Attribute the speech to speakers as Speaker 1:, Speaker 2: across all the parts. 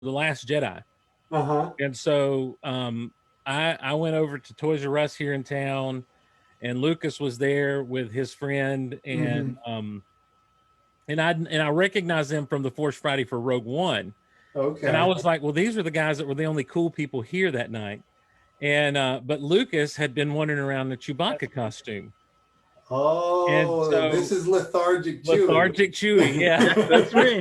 Speaker 1: The Last Jedi.
Speaker 2: Uh-huh.
Speaker 1: And so I went over to Toys R Us here in town, and Lucas was there with his friend,
Speaker 2: Mm-hmm.
Speaker 1: and I recognized them from the Force Friday for Rogue One. And I
Speaker 2: Okay.
Speaker 1: was like, well, these are the guys that were the only cool people here that night. And but Lucas had been wandering around in a Chewbacca costume. And
Speaker 2: Oh, this
Speaker 1: so
Speaker 2: is lethargic Chewy.
Speaker 1: lethargic Chewy, yeah.
Speaker 3: Yeah, that's me.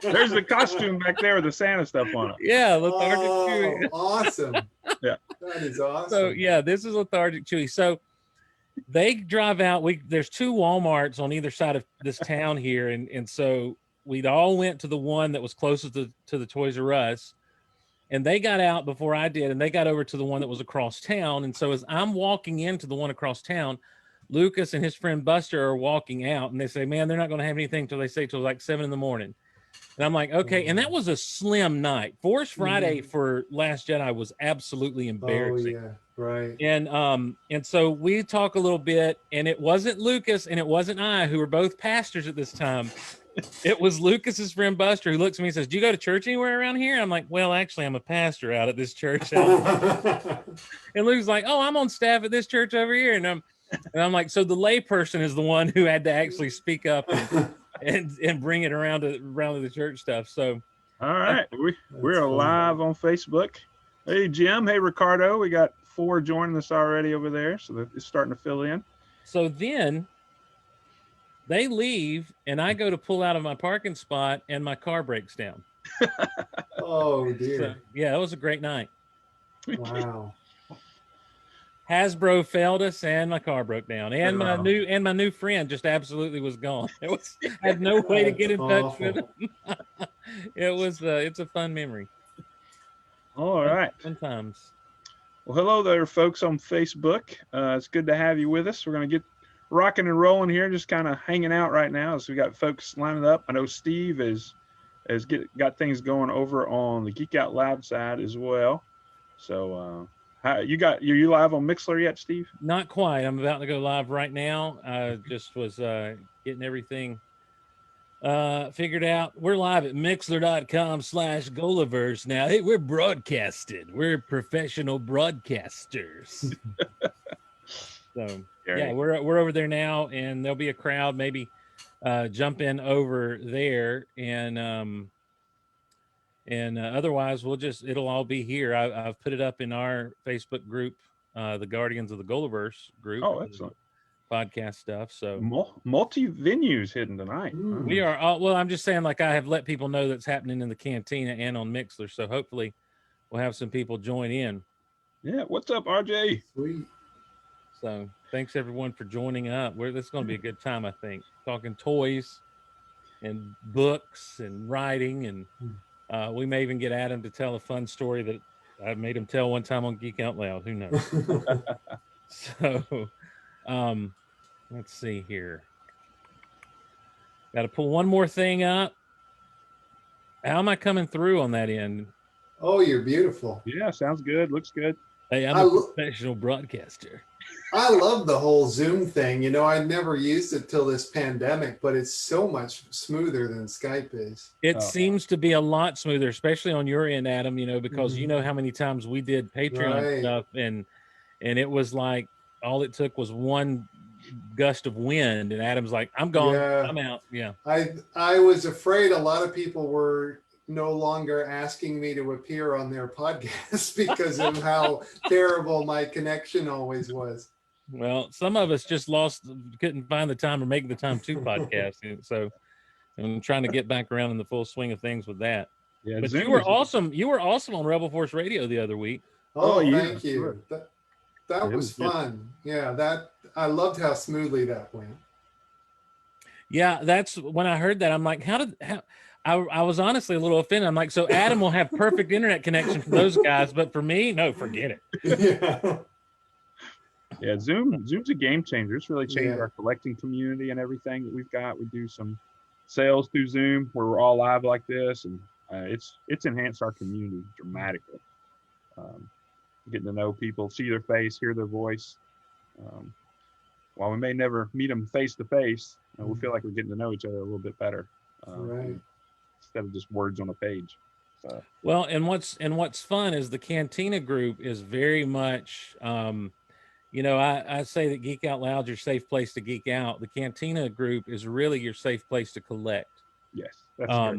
Speaker 3: There's the costume back there with the Santa stuff on it.
Speaker 1: Yeah, lethargic
Speaker 2: Oh,
Speaker 1: Chewy.
Speaker 2: awesome.
Speaker 3: Yeah.
Speaker 2: That is
Speaker 1: So
Speaker 2: awesome.
Speaker 1: yeah, this is lethargic Chewy. So they drive out. There's two Walmarts on either side of this town here, and so we'd all went to the one that was closest to the Toys R Us, and they got out before I did, and they got over to the one that was across town. And so as I'm walking into the one across town, Lucas and his friend Buster are walking out, and they say, "Man, they're not going to have anything till they say till like 7 a.m." And I'm like, okay. And that was a slim night. Force Friday for Last Jedi was absolutely embarrassing.
Speaker 2: Oh yeah, right.
Speaker 1: And so we talk a little bit, and it wasn't Lucas and it wasn't I who were both pastors at this time. It was Lucas's friend Buster who looks at me and says, "Do you go to church anywhere around here?" I'm like, "Well, actually, I'm a pastor out at this church." And Luke's like, "Oh, I'm on staff at this church over here." And I'm like, so the layperson is the one who had to actually speak up and bring it around to the church stuff. So
Speaker 3: all right, we're live on Facebook. Hey Jim, hey Ricardo, we got 4 joining us already over there, so it's starting to fill in.
Speaker 1: So then they leave, and I go to pull out of my parking spot, and my car breaks down.
Speaker 2: Oh dear.
Speaker 1: So, yeah, it was a great night.
Speaker 2: Wow.
Speaker 1: Hasbro failed us, and my car broke down, and my new friend just absolutely was gone. I had no way to get in touch with him. It's a fun memory.
Speaker 3: All right,
Speaker 1: fun times.
Speaker 3: Well, hello there, folks on Facebook. It's good to have you with us. We're going to get rocking and rolling here, just kind of hanging out right now as we got folks lining up. I know Steve has got things going over on the Geek Out Loud side as well. So. Are you live on Mixler yet, Steve?
Speaker 1: Not quite. I'm about to go live right now. I just was getting everything figured out. We're live at mixler.com/Gulliverse now. Hey, we're broadcasted. We're professional broadcasters. So yeah, we're over there now, and there'll be a crowd maybe jump in over there, and otherwise it'll all be here. I've put it up in our Facebook group, the Guardians of the Gulliverse group.
Speaker 3: Oh, excellent.
Speaker 1: Podcast stuff. So
Speaker 3: multi venues hidden tonight.
Speaker 1: We are all, well, I'm just saying, like, I have let people know that's happening in the Cantina and on Mixler. So hopefully we'll have some people join in.
Speaker 3: Yeah. What's up, RJ?
Speaker 2: Sweet.
Speaker 1: So thanks everyone for joining up. This is going to be a good time, I think. Talking toys and books and writing, and we may even get Adam to tell a fun story that I made him tell one time on Geek Out Loud. Who knows? So, let's see here. Got to pull one more thing up. How am I coming through on that end?
Speaker 2: Oh, you're beautiful.
Speaker 3: Yeah, sounds good. Looks good.
Speaker 1: Hey, I'm a professional broadcaster.
Speaker 2: I love the whole Zoom thing. You know, I never used it till this pandemic, but it's so much smoother than Skype is.
Speaker 1: It seems to be a lot smoother, especially on your end, Adam, because you know how many times we did Patreon stuff, and it was like all it took was one gust of wind, and Adam's like, "I'm gone. I'm out." Yeah.
Speaker 2: I was afraid a lot of people were no longer asking me to appear on their podcast because of how terrible my connection always was.
Speaker 1: Well, some of us just couldn't find the time or make the time to podcast. So I'm trying to get back around in the full swing of things with that. Yeah, but you were awesome. You were awesome on Rebel Force Radio the other week.
Speaker 2: Oh, thank you. That was fun. Yeah, I loved how smoothly that went.
Speaker 1: Yeah, that's when I heard that. I'm like, I was honestly a little offended. I'm like, so Adam will have perfect internet connection for those guys, but for me, no, forget it.
Speaker 3: Yeah, Zoom's a game changer. It's really changed our collecting community and everything that we've got. We do some sales through Zoom where we're all live like this, and it's enhanced our community dramatically. Getting to know people, see their face, hear their voice. While we may never meet them face to face, we feel like we're getting to know each other a little bit better. Instead of just words on a page.
Speaker 1: Well, and what's fun is the Cantina group is very much, I say that Geek Out Loud's your safe place to geek out. The Cantina group is really your safe place to collect.
Speaker 3: Yes, that's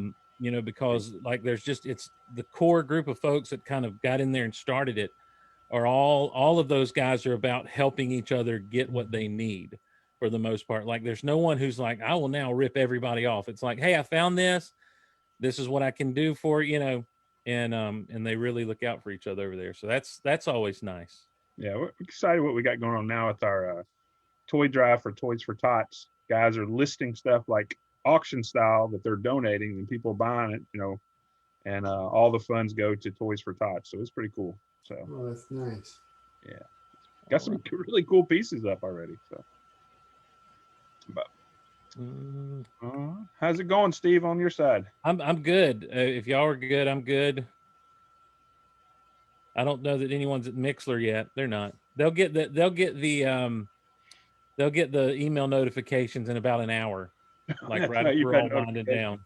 Speaker 1: because like it's the core group of folks that kind of got in there and started it are all of those guys are about helping each other get what they need for the most part. Like there's no one who's like, I will now rip everybody off. It's like, hey, I found this. This is what I can do for and they really look out for each other over there. So that's always nice.
Speaker 3: Yeah, we're excited what we got going on now with our toy drive for Toys for Tots. Guys are listing stuff like auction style that they're donating and people buying it, and all the funds go to Toys for Tots. So it's pretty cool. So
Speaker 2: that's nice.
Speaker 3: Yeah, got some really cool pieces up already. So, but how's it going, Steve? On your side,
Speaker 1: I'm good. If y'all are good, I'm good. I don't know that anyone's at Mixler yet. They're not. They'll get the email notifications in about an hour, like right after we're all winding down.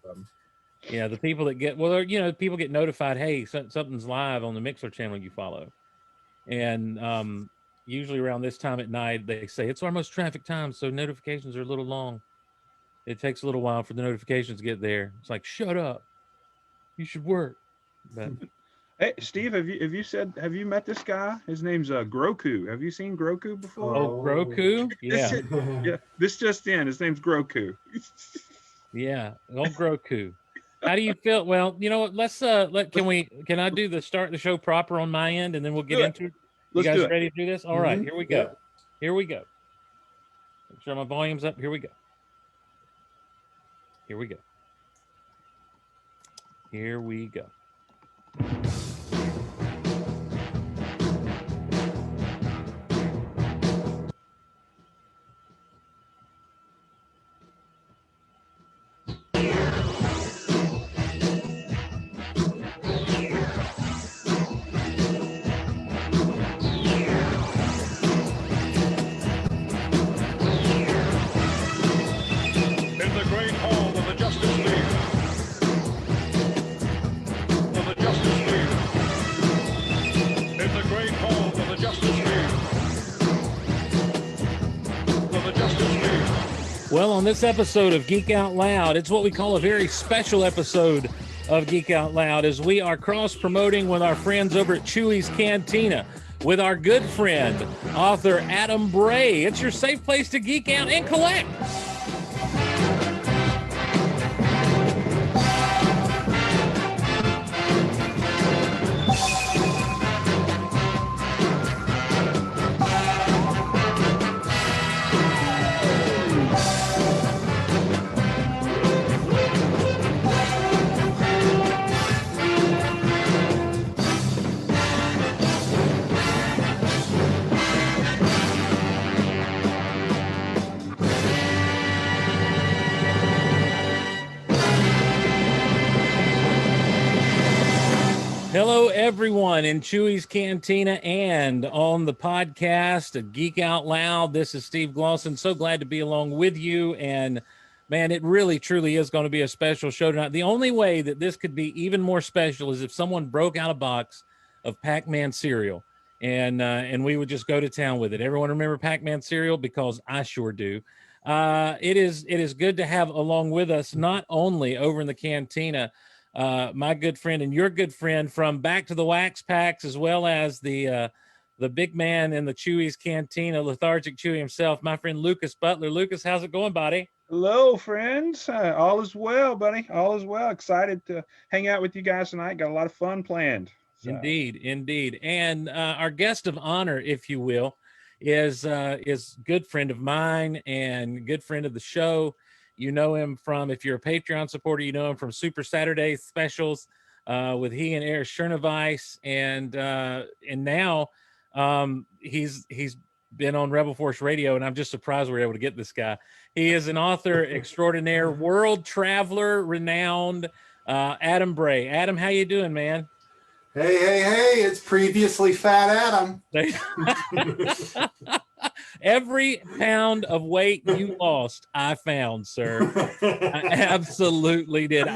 Speaker 1: Yeah, the people that people get notified, hey, something's live on the Mixler channel you follow, and usually around this time at night they say it's our most traffic time, so notifications are a little long. It takes a little while for the notifications to get there. It's like, shut up, you should work. But
Speaker 3: hey, Steve, have you met this guy? His name's Groku. Have you seen Groku before?
Speaker 1: Oh, Groku? Yeah.
Speaker 3: Yeah. This just in. His name's Groku.
Speaker 1: Yeah, old Groku. How do you feel? Well, you know what? Let's can I do the start the show proper on my end and then we'll get into it? You guys ready to do this? All right, here we go. Yeah. Here we go. Make sure my volume's up. Here we go. Here we go. Here we go. Well, on this episode of Geek Out Loud, it's what we call a very special episode of Geek Out Loud, as we are cross-promoting with our friends over at Chewy's Cantina with our good friend, author Adam Bray. It's your safe place to geek out and collect. Hello, everyone in Chewy's Cantina and on the podcast of Geek Out Loud. This is Steve Glosson. So glad to be along with you. And man, it really, truly is going to be a special show tonight. The only way that this could be even more special is if someone broke out a box of Pac-Man cereal and we would just go to town with it. Everyone remember Pac-Man cereal? Because I sure do. It is good to have along with us, not only over in the Cantina, my good friend and your good friend from Back to the Wax Packs, as well as the big man in the Chewy's Cantina, Lethargic Chewy himself, my friend Lucas Butler. Lucas, how's it going, buddy?
Speaker 3: Hello, friends. All is well, buddy. All is well. Excited to hang out with you guys tonight. Got a lot of fun planned. So.
Speaker 1: Indeed. And our guest of honor, if you will, is good friend of mine and good friend of the show. You know him from, if you're a Patreon supporter, you know him from Super Saturday specials with he and Erich Chernovice, and now he's been on Rebel Force Radio, and I'm just surprised we're able to get this guy. He is an author extraordinaire, world traveler, renowned, Adam Bray. Adam, how you doing, man?
Speaker 2: Hey! It's previously Fat Adam.
Speaker 1: Every pound of weight you lost, I found, sir. I absolutely did.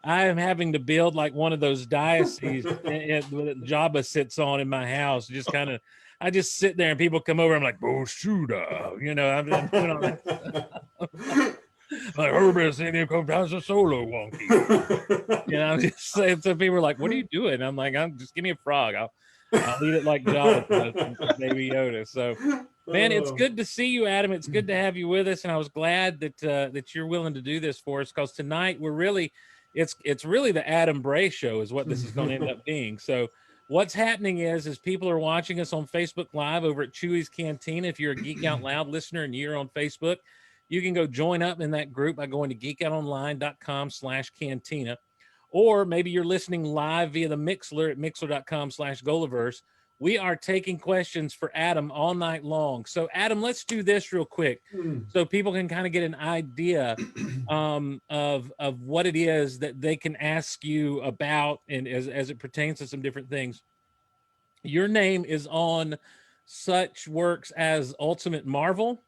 Speaker 1: I am having to build like one of those dioceses that Jabba sits on in my house. Just kind of, I just sit there and people come over. I'm like, Boshuda, you know, I'm doing all that. Like Herbert said, "Here comes a solo wonky." You know, I'm just saying. So people are like, "What are you doing?" I'm like, "I'm just give me a frog. I'll eat it like Jabba does, Baby Yoda." So, man, it's good to see you, Adam. It's good to have you with us, and I was glad that that you're willing to do this for us because tonight we're really, it's really the Adam Bray show is what this is going to end up being. So. What's happening is people are watching us on Facebook Live over at Chewy's Cantina. If you're a Geek Out Loud listener and you're on Facebook, you can go join up in that group by going to geekoutonline.com/cantina. Or maybe you're listening live via the Mixler at mixler.com/Goliverse. We are taking questions for Adam all night long. So, Adam, let's do this real quick so people can kind of get an idea of what it is that they can ask you about and as it pertains to some different things. Your name is on such works as Ultimate Marvel.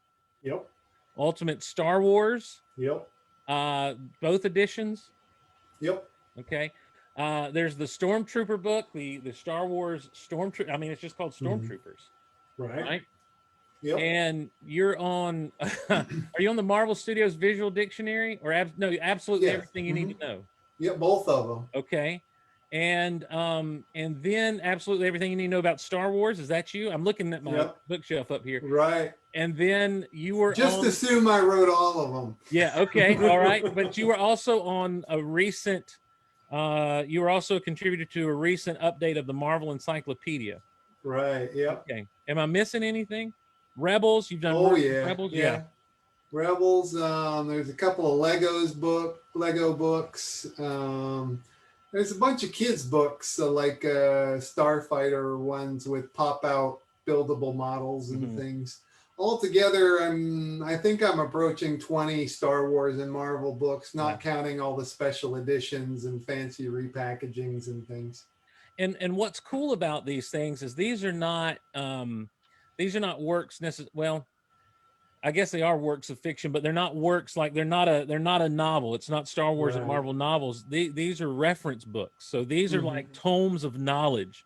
Speaker 2: Yep.
Speaker 1: Ultimate Star Wars.
Speaker 2: Yep.
Speaker 1: Both editions.
Speaker 2: Yep.
Speaker 1: Okay. There's the Stormtrooper book, the Star Wars Stormtrooper. I mean, it's just called Stormtroopers.
Speaker 2: Right. Yep.
Speaker 1: And you're on, are you on the Marvel Studios Visual Dictionary or no, absolutely everything you need to know?
Speaker 2: Yeah, both of them.
Speaker 1: Okay. And then absolutely everything you need to know about Star Wars. Is that you? I'm looking at my bookshelf up here.
Speaker 2: Right.
Speaker 1: And then you were
Speaker 2: just assume I wrote all of them.
Speaker 1: Yeah. Okay. All right. But you were also on a recent, you were also a contributor to a recent update of the Marvel Encyclopedia.
Speaker 2: Right. Yeah.
Speaker 1: Okay. Am I missing anything? Rebels. You've done.
Speaker 2: Oh yeah.
Speaker 1: Rebels.
Speaker 2: Yeah. Rebels. There's a couple of Lego books. There's a bunch of kids books like Starfighter ones with pop out buildable models and things. Altogether, I think I'm approaching 20 Star Wars and Marvel books, not counting all the special editions and fancy repackagings and things.
Speaker 1: And what's cool about these things is these are not works necessarily. Well, I guess they are works of fiction, but they're not works like they're not a novel. It's not Star Wars and Marvel novels. These are reference books. So these are like tomes of knowledge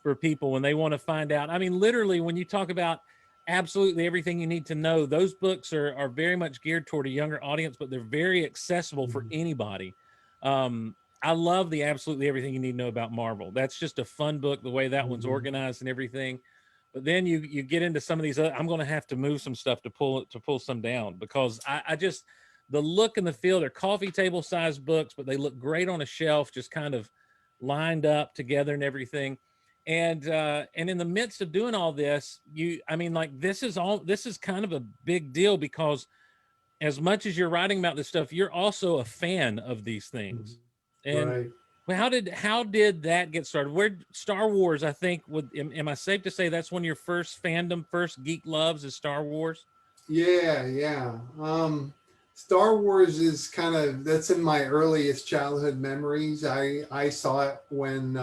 Speaker 1: for people when they want to find out. I mean, literally, when you talk about absolutely everything you need to know, those books are very much geared toward a younger audience, but they're very accessible for anybody. I love the absolutely everything you need to know about Marvel. That's just a fun book, the way that one's organized and everything. But then you get into some of these other, I'm going to have to move some stuff to pull some down because I just, the look and the feel, they're coffee table sized books, but they look great on a shelf, just kind of lined up together and everything. And in the midst of doing all this, this is kind of a big deal because as much as you're writing about this stuff, you're also a fan of these things. And how did that get started? Where Star Wars, I think, am I safe to say that's one of your first geek loves is Star Wars?
Speaker 2: Yeah. Star Wars is that's in my earliest childhood memories. I saw it when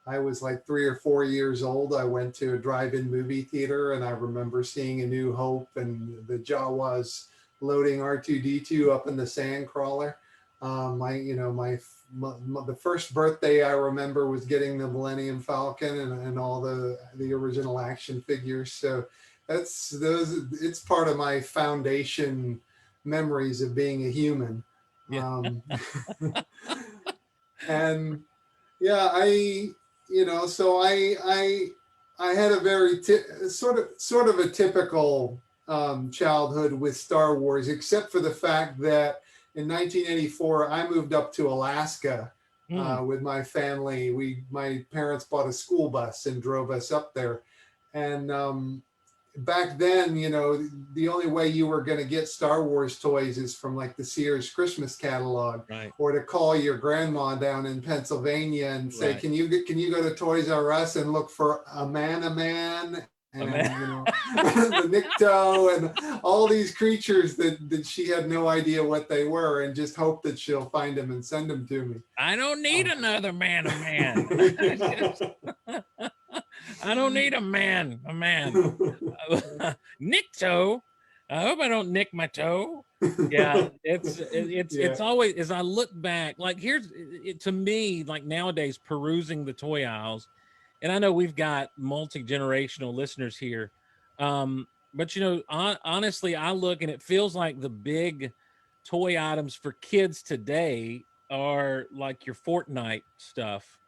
Speaker 2: I was like 3 or 4 years old. I went to a drive-in movie theater and I remember seeing A New Hope and the Jawas loading R2-D2 up in the sand crawler. The first birthday I remember was getting the Millennium Falcon and all the original action figures. So it's part of my foundation memories of being a human.
Speaker 1: Yeah.
Speaker 2: And yeah, I had a very sort of a typical childhood with Star Wars, except for the fact that in 1984, I moved up to Alaska with my family. My parents bought a school bus and drove us up there. And back then, the only way you were going to get Star Wars toys is from like the Sears Christmas catalog, or to call your grandma down in Pennsylvania and say, "Can you go to Toys R Us and look for a man?" And the Nikto and all these creatures that she had no idea what they were, and just hope that she'll find them and send them to me.
Speaker 1: I don't need another man. I don't need a man. Nikto. I hope I don't nick my toe. Yeah, it's always, as I look back, like here's to me, like nowadays perusing the toy aisles, and I know we've got multi-generational listeners here, but honestly, I look and it feels like the big toy items for kids today are like your Fortnite stuff.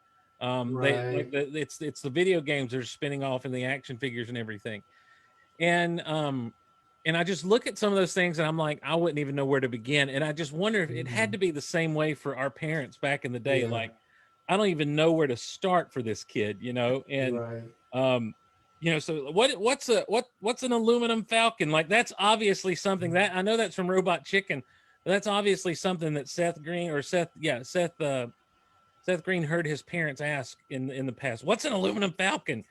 Speaker 1: They like
Speaker 2: Right.
Speaker 1: it's the video games that are spinning off in the action figures and everything. And I just look at some of those things and I'm like, I wouldn't even know where to begin. And I just wonder if it had to be the same way for our parents back in the day.
Speaker 2: Yeah.
Speaker 1: Like, I don't even know where to start for this kid, and
Speaker 2: Right.
Speaker 1: so what's an aluminum falcon? Like, that's obviously something that I know that's from Robot Chicken, but that's obviously something that Seth Green heard his parents ask in the past. What's an aluminum falcon?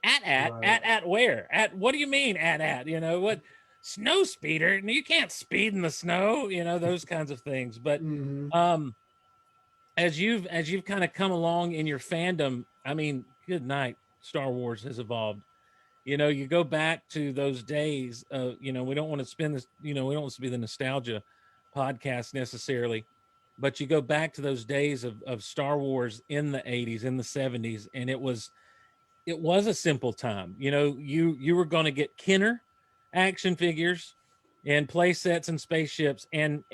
Speaker 1: At where? At what do you mean at? What snow speeder? You can't speed in the snow, those kinds of things. But as you've kind of come along in your fandom, I mean, good night, Star Wars has evolved. You go back to those days. We don't want to spend this. We don't want to be the nostalgia podcast necessarily, but you go back to those days of Star Wars in the 80s, in the 70s, and it was a simple time. You were going to get Kenner action figures and play sets and spaceships, and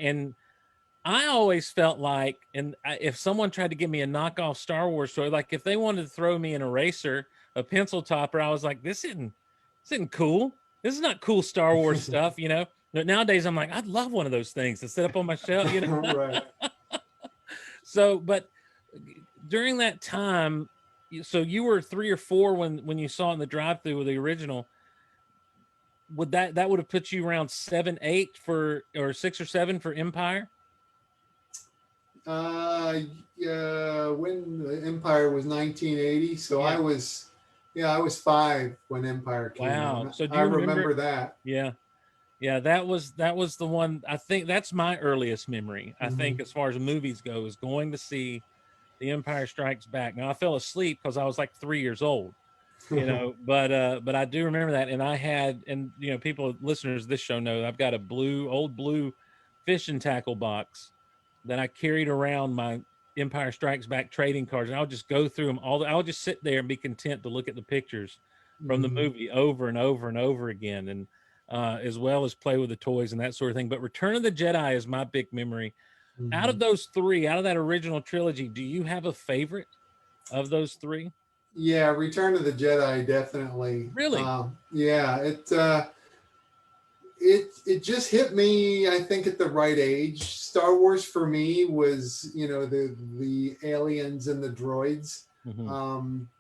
Speaker 1: I always felt like, if someone tried to give me a knockoff Star Wars toy, like if they wanted to throw me an eraser, a pencil topper, I was like, this isn't cool. This is not cool Star Wars stuff, But nowadays I'm like, I'd love one of those things to set up on my shelf,
Speaker 2: Right.
Speaker 1: So, but during that time, so you were 3 or 4 when you saw it in the drive-thru with the original. Would that would have put you around 7, 8 or 6 or 7 for Empire?
Speaker 2: Yeah, when the Empire was 1980, so
Speaker 1: Yeah.
Speaker 2: I was 5 when Empire came
Speaker 1: Wow.
Speaker 2: out.
Speaker 1: So do
Speaker 2: I
Speaker 1: you
Speaker 2: remember that.
Speaker 1: Yeah. Yeah, that was the one. I think that's my earliest memory. I think as far as movies go, is going to see The Empire Strikes Back. Now I fell asleep because I was like 3 years old, but I do remember that. And I had, and people, listeners of this show know, I've got a old blue fishing tackle box that I carried around my Empire Strikes Back trading cards, and I would just go through them all. I would just sit there and be content to look at the pictures from the movie over and over and over again, and as well as play with the toys and that sort of thing. But Return of the Jedi is my big memory. Out of those 3, out of that original trilogy, do you have a favorite of those 3?
Speaker 2: Yeah, Return of the Jedi, definitely.
Speaker 1: Really?
Speaker 2: Yeah, it just hit me, I think, at the right age. Star Wars for me was, the aliens and the droids.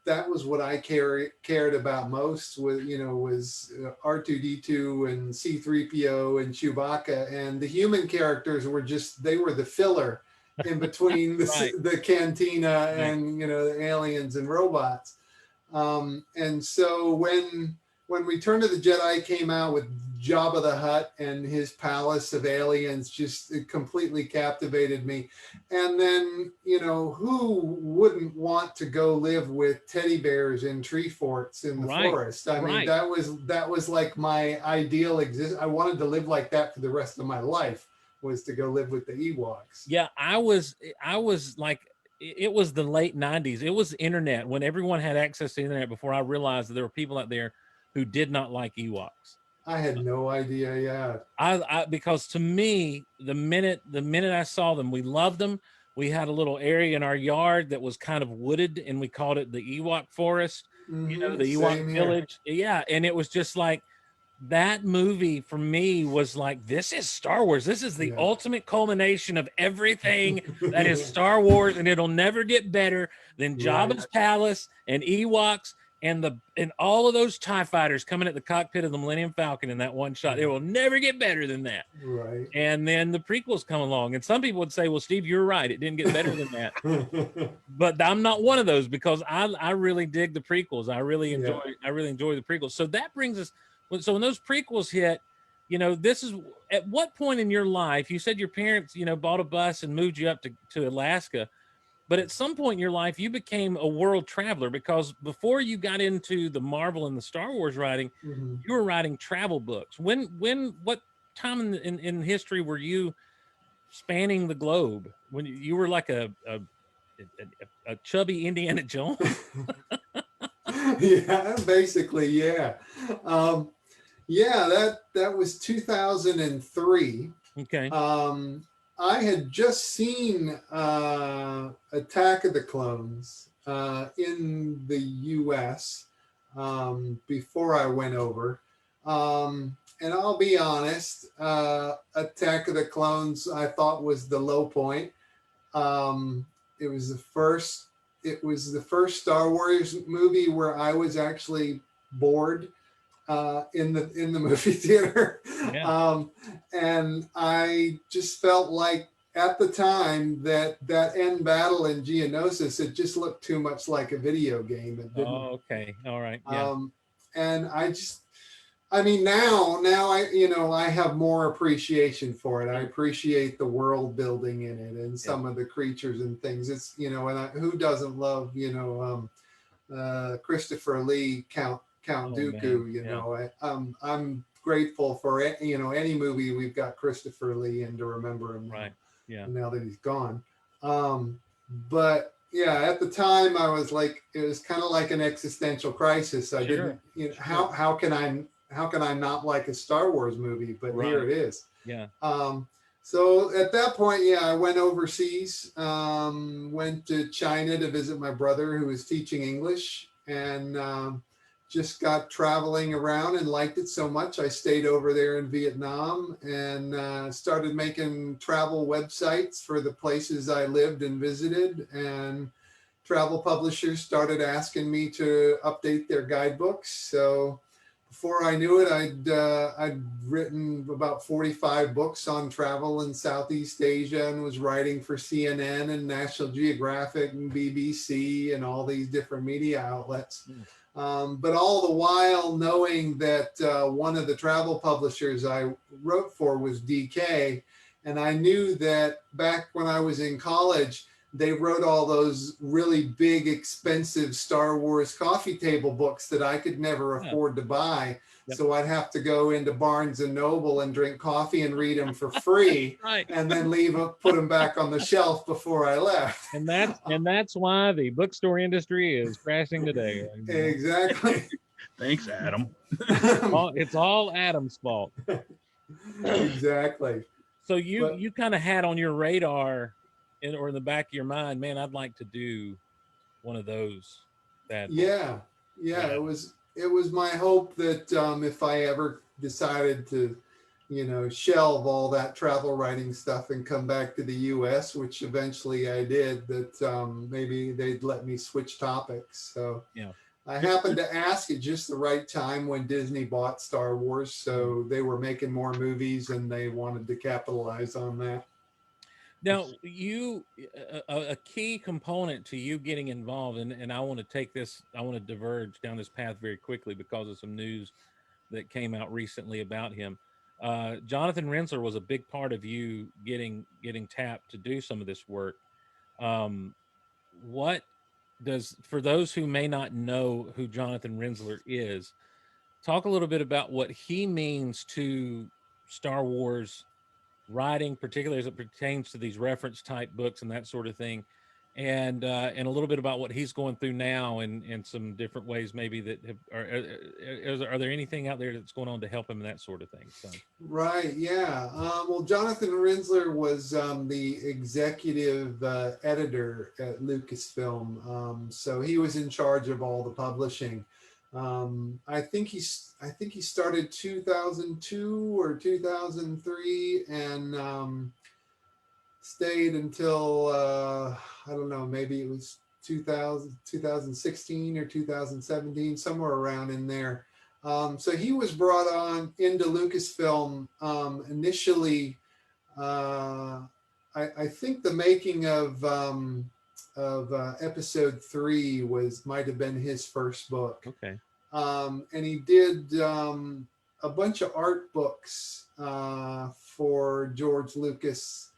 Speaker 2: That was what I cared about most. Was R2D2 and C3PO and Chewbacca, and the human characters were they were the filler in between the Cantina and the aliens and robots. And so when Return of the Jedi came out with Jabba the Hutt and his palace of aliens, it completely captivated me. And then, who wouldn't want to go live with teddy bears in tree forts in the forest? I mean, that was like my ideal I wanted to live like that for the rest of my life, was to go live with the Ewoks.
Speaker 1: Yeah, I was like, it was the late 90s. It was the internet, when everyone had access to the internet, before I realized that there were people out there who did not like Ewoks.
Speaker 2: I had no idea. Yeah.
Speaker 1: I because to me, the minute I saw them, we loved them. We had a little area in our yard that was kind of wooded, and we called it the Ewok Forest, the Ewok Village. Yeah. And it was just like, that movie for me was like, this is Star Wars. This is the ultimate culmination of everything that is Star Wars, and it'll never get better than Jabba's palace and Ewoks and all of those TIE fighters coming at the cockpit of the Millennium Falcon in that one shot. It will never get better than that.
Speaker 2: Right.
Speaker 1: And then the prequels come along, and some people would say, well, Steve, you're right, it didn't get better than that. But I'm not one of those, because I really dig the prequels. I really enjoy the prequels. So that brings us, so when those prequels hit, this is, at what point in your life, you said your parents, bought a bus and moved you up to Alaska. But at some point in your life, you became a world traveler, because before you got into the Marvel and the Star Wars writing,
Speaker 2: Mhm.
Speaker 1: you were writing travel books. What time in history were you spanning the globe? When you were like a chubby Indiana Jones?
Speaker 2: Yeah, basically, yeah. Yeah, that was 2003.
Speaker 1: Okay.
Speaker 2: I had just seen Attack of the Clones in the U.S. Before I went over. And I'll be honest, Attack of the Clones I thought was the low point. It was the first. It was the first Star Wars movie where I was actually bored in the movie theater.
Speaker 1: Yeah.
Speaker 2: And I just felt like at the time that end battle in Geonosis, it just looked too much like a video game. It didn't.
Speaker 1: Oh, okay. All right. Yeah.
Speaker 2: And I mean, now I have more appreciation for it. I appreciate the world building in it and some of the creatures and things. It's, and who doesn't love, Christopher Lee, Count Dooku,
Speaker 1: man.
Speaker 2: I'm grateful for any movie we've got Christopher Lee in to remember him.
Speaker 1: Right. Yeah.
Speaker 2: Now that he's gone. But yeah, at the time I was like, it was kind of like an existential crisis. I
Speaker 1: Sure.
Speaker 2: didn't, how can I not like a Star Wars movie? But here it is.
Speaker 1: Yeah.
Speaker 2: So at that point, yeah, I went overseas, went to China to visit my brother who was teaching English, and just got traveling around and liked it so much. I stayed over there in Vietnam and started making travel websites for the places I lived and visited. And travel publishers started asking me to update their guidebooks. So before I knew it, I'd written about 45 books on travel in Southeast Asia and was writing for CNN and National Geographic and BBC and all these different media outlets. But all the while knowing that one of the travel publishers I wrote for was DK. And I knew that back when I was in college, they wrote all those really big, expensive Star Wars coffee table books that I could never afford to buy. Yep. So I'd have to go into Barnes and Noble and drink coffee and read them for free,
Speaker 1: right.
Speaker 2: And then put them back on the shelf before I left.
Speaker 1: And that's why the bookstore industry is crashing today.
Speaker 2: Exactly.
Speaker 3: Thanks, Adam.
Speaker 1: It's all Adam's fault.
Speaker 2: Exactly.
Speaker 1: So you kind of had on your radar, or in the back of your mind, man, I'd like to do one of those.
Speaker 2: Yeah. It was my hope that if I ever decided to, shelve all that travel writing stuff and come back to the U.S., which eventually I did, that maybe they'd let me switch topics. So yeah. I happened to ask at just the right time when Disney bought Star Wars. So they were making more movies and they wanted to capitalize on that.
Speaker 1: Now, a key component to you getting involved, and I want to diverge down this path very quickly because of some news that came out recently about him. Jonathan Rinsler was a big part of you getting tapped to do some of this work. For those who may not know who Jonathan Rinsler is, talk a little bit about what he means to Star Wars writing, particularly as it pertains to these reference type books and that sort of thing, and a little bit about what he's going through now and some different ways maybe that are there anything out there that's going on to help him in that sort of thing? So.
Speaker 2: Right, yeah. Well, Jonathan Rinsler was the executive editor at Lucasfilm, so he was in charge of all the publishing. I think he started 2002 or 2003 and stayed until I don't know, maybe it was 2016 or 2017, somewhere around in there. So he was brought on into Lucasfilm initially. I think the making of episode 3 might have been his first book.
Speaker 1: Okay.
Speaker 2: And he did a bunch of art books for George Lucas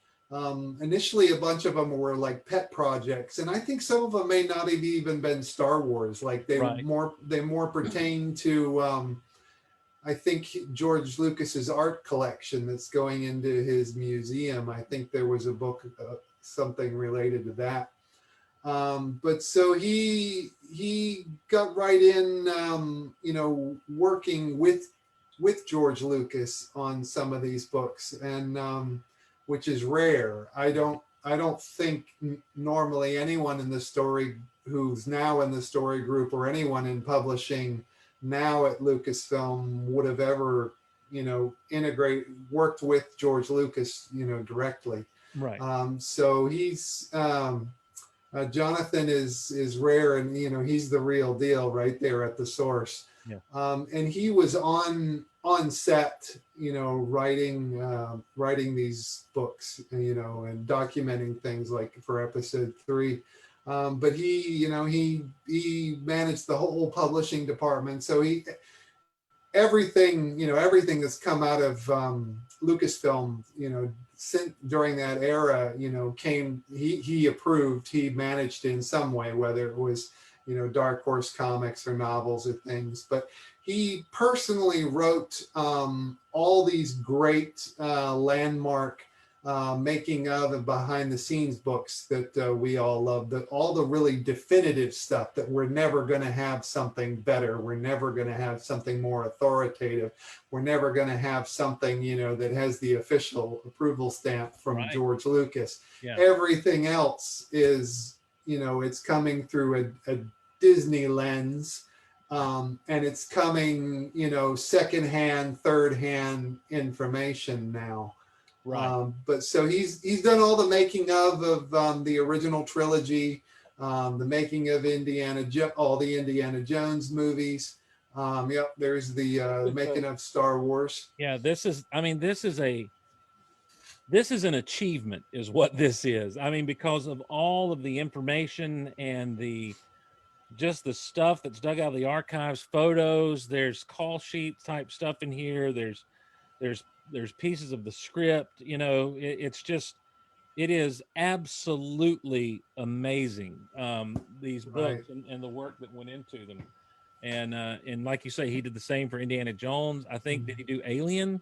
Speaker 2: Initially, a bunch of them were like pet projects, and I think some of them may not have even been Star Wars. Like they more pertain to I think George Lucas's art collection that's going into his museum. I think there was a book, something related to that. But so he got right in, working with George Lucas on some of these books, and which is rare. I don't think normally anyone in the story who's now in the story group or anyone in publishing now at Lucasfilm would have ever, worked with George Lucas, directly.
Speaker 1: Right.
Speaker 2: So he's Jonathan is rare, and he's the real deal right there at the source.
Speaker 1: Yeah.
Speaker 2: And he was on set, writing these books, and documenting things like for episode 3. But he managed the whole publishing department. So everything that's come out of Lucasfilm, during that era, he approved, he managed in some way, whether it was, Dark Horse comics or novels or things. But he personally wrote all these great landmark making of and behind the scenes books that we all love, all the really definitive stuff that we're never going to have something better. We're never going to have something more authoritative. We're never going to have something, that has the official approval stamp from George Lucas.
Speaker 1: Yeah.
Speaker 2: Everything else is, it's coming through a Disney lens. And it's coming, secondhand, third-hand information now.
Speaker 1: Right.
Speaker 2: But so he's done all the making of the original trilogy, the making of all the Indiana Jones movies. Yep, there's the making of Star Wars.
Speaker 1: Yeah, this is an achievement, is what this is. I mean, because of all of the information and the stuff that's dug out of the archives, photos, there's call sheet type stuff in here. There's pieces of the script, it is absolutely amazing. These books and the work that went into them. And like you say, he did the same for Indiana Jones. I think, did he do Alien?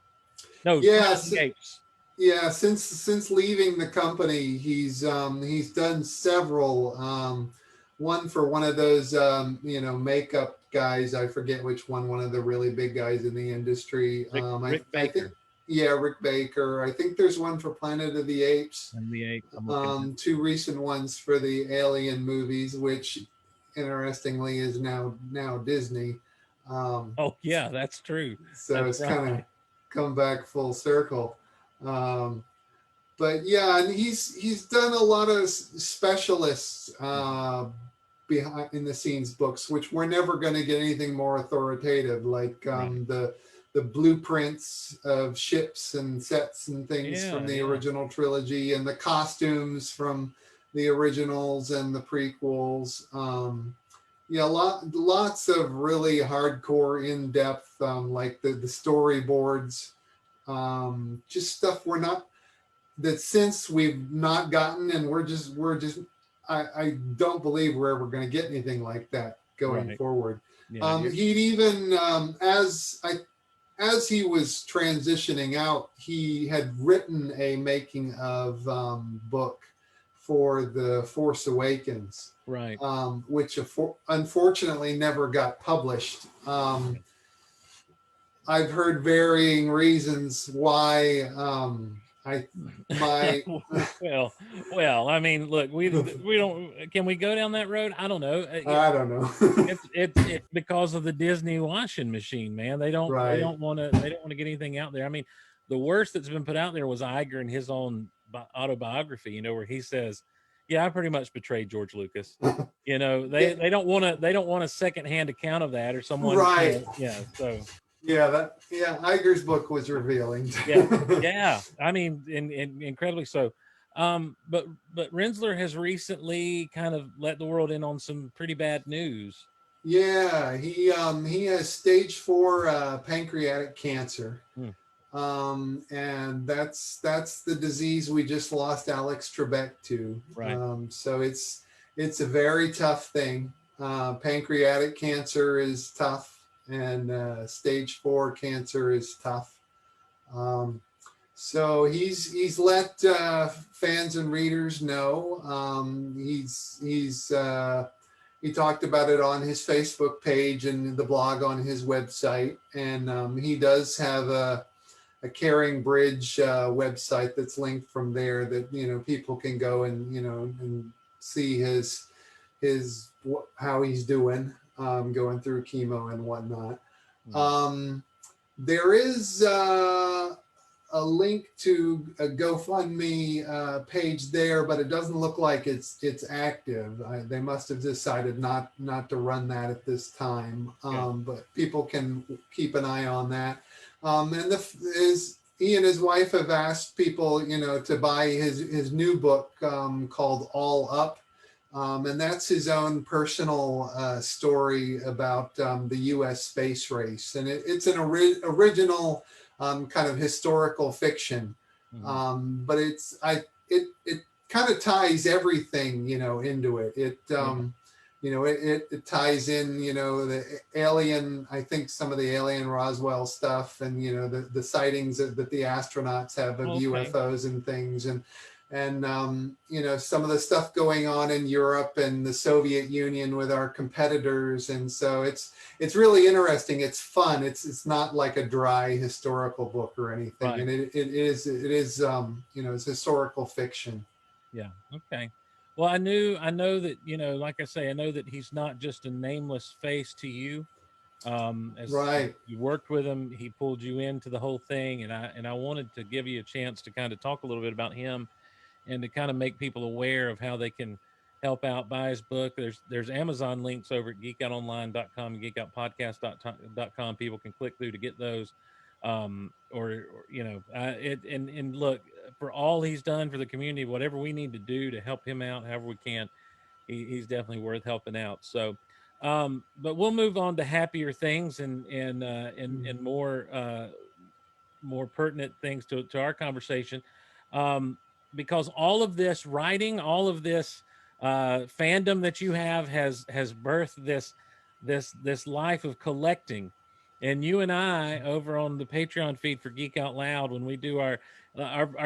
Speaker 1: No.
Speaker 2: Yeah.
Speaker 1: Apes.
Speaker 2: Yeah. Since leaving the company, he's done several, one for one of those, makeup guys. I forget which one of the really big guys in the industry.
Speaker 1: Rick Baker.
Speaker 2: Rick Baker. I think there's one for Planet of the Apes.
Speaker 1: And the Apes.
Speaker 2: 2 recent ones for the Alien movies, which interestingly is now Disney.
Speaker 1: Oh yeah, that's true.
Speaker 2: So it's kind of come back full circle. But yeah, and he's done a lot of specialists behind the scenes books, which we're never going to get anything more authoritative, like the blueprints of ships and sets and things from the original trilogy, and the costumes from the originals and the prequels. Lots of really hardcore, in-depth, like the storyboards, just stuff since we've not gotten, and we're just I don't believe we're ever going to get anything like that going forward. Yeah, he'd even as he was transitioning out, he had written a making of book for The Force Awakens, which unfortunately never got published. I've heard varying reasons why.
Speaker 1: Well, I mean, look, we don't. Can we go down that road? I don't know.
Speaker 2: I don't know.
Speaker 1: it's because of the Disney washing machine, man. They don't want to get anything out there. I mean, the worst that's been put out there was Iger in his own autobiography, where he says, "Yeah, I pretty much betrayed George Lucas." They don't want a secondhand account of that or someone. So.
Speaker 2: Iger's book was revealing.
Speaker 1: yeah. I mean, incredibly so. But Rinsler has recently kind of let the world in on some pretty bad news.
Speaker 2: Yeah, he has stage 4 pancreatic cancer. And that's the disease we just lost Alex Trebek to.
Speaker 1: Right.
Speaker 2: So it's a very tough thing. Pancreatic cancer is tough, and stage 4 cancer is tough. So he's let fans and readers know. He talked about it on his Facebook page and the blog on his website, and he does have a Caring Bridge website that's linked from there that people can go and and see how he's doing, going through chemo and whatnot. There is a link to a GoFundMe page there, but it doesn't look like it's active. They must have decided not to run that at this time. But people can keep an eye on that. And he and his wife have asked people, to buy his new book called All Up. And that's his own personal story about the U.S. space race. And it's an original kind of historical fiction. But it kind of ties everything, into it. It ties in, the alien, I think some of the alien Roswell stuff, and, the sightings that the astronauts have of UFOs and things. And some of the stuff going on in Europe and the Soviet Union with our competitors. And so it's really interesting. It's fun. It's not like a dry historical book or anything. Right. And it is it's historical fiction.
Speaker 1: Yeah. Okay. Well, I know that, like I say, I know that he's not just a nameless face to you.
Speaker 2: Right.
Speaker 1: You worked with him, he pulled you into the whole thing. And I wanted to give you a chance to kind of talk a little bit about him, and to kind of make people aware of how they can help out, buy his book. There's Amazon links over at geekoutonline.com, geekoutpodcast.com. People can click through to get those. And look, for all he's done for the community, whatever we need to do to help him out, however we can, he's definitely worth helping out. So, but we'll move on to happier things and more pertinent things to our conversation. Because all of this writing, all of this fandom that you have has birthed this life of collecting. And you and I, over on the Patreon feed for Geek Out Loud, when we do our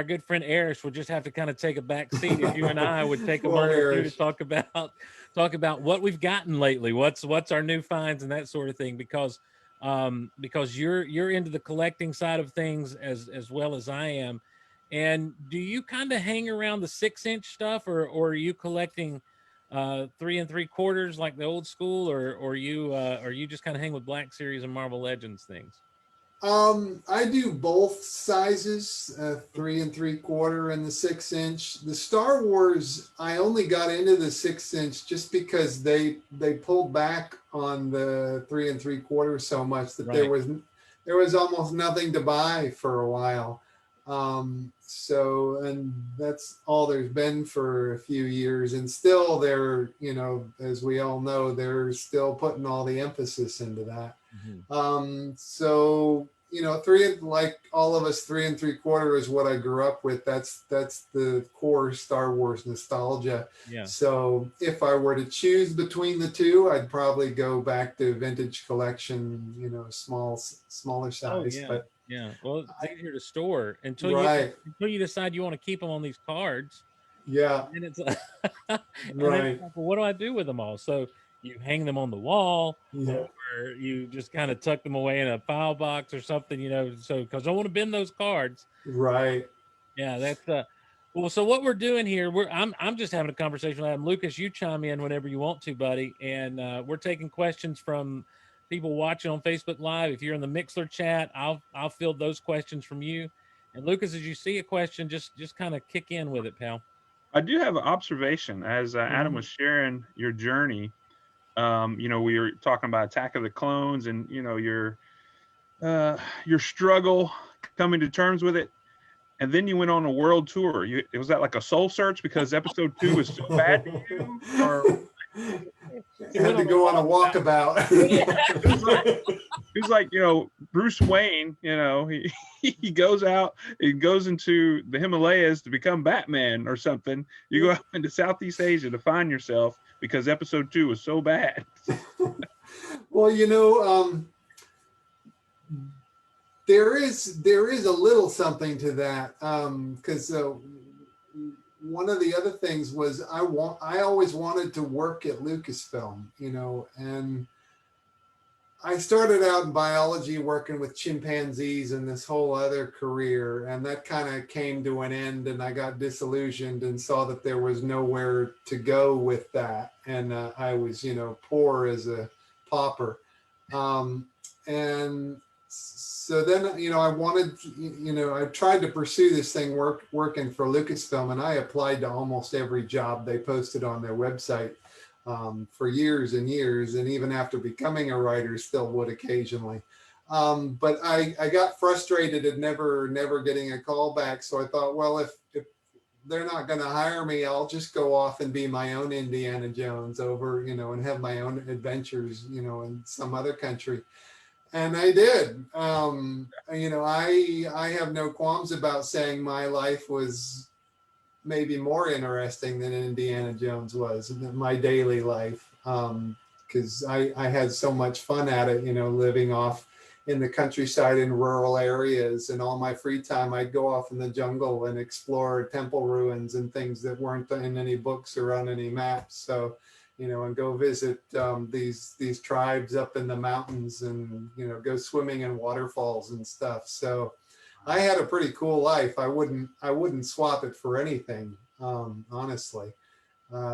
Speaker 1: good friend Erish would just have to kind of take a back seat if you and I would take a minute or two to talk about what we've gotten lately, what's our new finds and that sort of thing, because you're into the collecting side of things as well as I am. And do you kind of hang around the 6-inch stuff, or are you collecting 3 3/4 like the old school, or you just kind of hang with Black Series and Marvel Legends things?
Speaker 2: I do both sizes, 3 3/4 and the 6-inch. The Star Wars, I only got into the 6-inch just because they pulled back on the 3 3/4 so much that there was almost nothing to buy for a while. And that's all there's been for a few years, and still they're, as we all know, they're still putting all the emphasis into that. So, 3, like all of us, 3 3/4 is what I grew up with. That's the core Star Wars nostalgia. Yeah. So if I were to choose between the two, I'd probably go back to vintage collection, smaller size.
Speaker 1: Oh, yeah. But yeah, well, it's easier to store until you decide you want to keep them on these cards.
Speaker 2: Yeah,
Speaker 1: and it's right. Well, what do I do with them all? So you hang them on the wall, or you just kind of tuck them away in a file box or something, so because I want to bend those cards.
Speaker 2: Right.
Speaker 1: Yeah, that's well. So what we're doing here, I'm just having a conversation with Adam. Lucas, you chime in whenever you want to, buddy, and we're taking questions from people watching on Facebook Live. If you're in the Mixler chat, I'll field those questions from you. And Lucas, as you see a question, just kind of kick in with it, pal.
Speaker 3: I do have an observation as Adam was sharing your journey. We were talking about Attack of the Clones and your struggle coming to terms with it, and then you went on a world tour. Was that like a soul search because episode 2 was so bad to you, or
Speaker 2: you had to go on a walkabout?
Speaker 3: He's like, Bruce Wayne, he goes out, he goes into the Himalayas to become Batman or something. You go out into Southeast Asia to find yourself because episode 2 was so bad.
Speaker 2: Well, there is a little something to that, because one of the other things was I always wanted to work at Lucasfilm, and I started out in biology working with chimpanzees and this whole other career, and that kind of came to an end, and I got disillusioned and saw that there was nowhere to go with that, and I was poor as a pauper, and so then I wanted I tried to pursue this thing working for Lucasfilm, and I applied to almost every job they posted on their website for years and years, and even after becoming a writer still would occasionally, but I got frustrated at never getting a call back. So I thought, well, if they're not going to hire me, I'll just go off and be my own Indiana Jones over and have my own adventures in some other country. And I did. I have no qualms about saying my life was maybe more interesting than Indiana Jones was, my daily life, because I had so much fun at it, living off in the countryside in rural areas, and all my free time I'd go off in the jungle and explore temple ruins and things that weren't in any books or on any maps. So and go visit these tribes up in the mountains, and go swimming in waterfalls and stuff. So I had a pretty cool life. I wouldn't swap it for anything, honestly.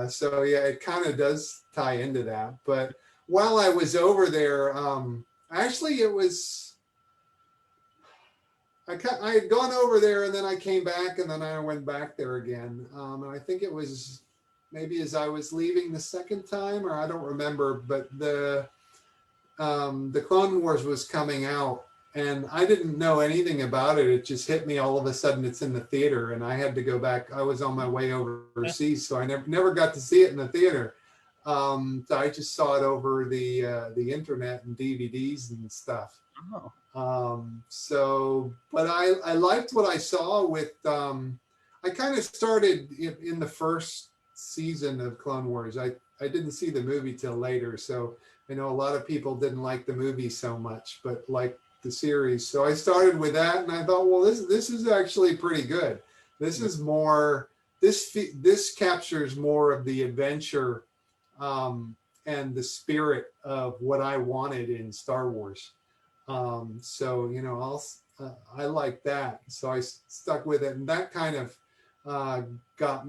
Speaker 2: So yeah, it kind of does tie into that. But while I was over there, actually it was, I had gone over there, and then I came back, and then I went back there again. And I think it was maybe as I was leaving the second time, or I don't remember, but the Clone Wars was coming out, and I didn't know anything about it. It just hit me all of a sudden. It's in the theater, and I had to go back. I was on my way overseas, so I never got to see it in the theater. So I just saw it over the internet and DVDs and stuff.
Speaker 3: Oh.
Speaker 2: But I liked what I saw with. I kind of started in the first season of Clone Wars. I didn't see the movie till later, so I know a lot of people didn't like the movie so much, but liked the series. So I started with that, and I thought, well, this is actually pretty good. This is more. This captures more of the adventure and the spirit of what I wanted in Star Wars. So I like that. So I stuck with it, and that kind of got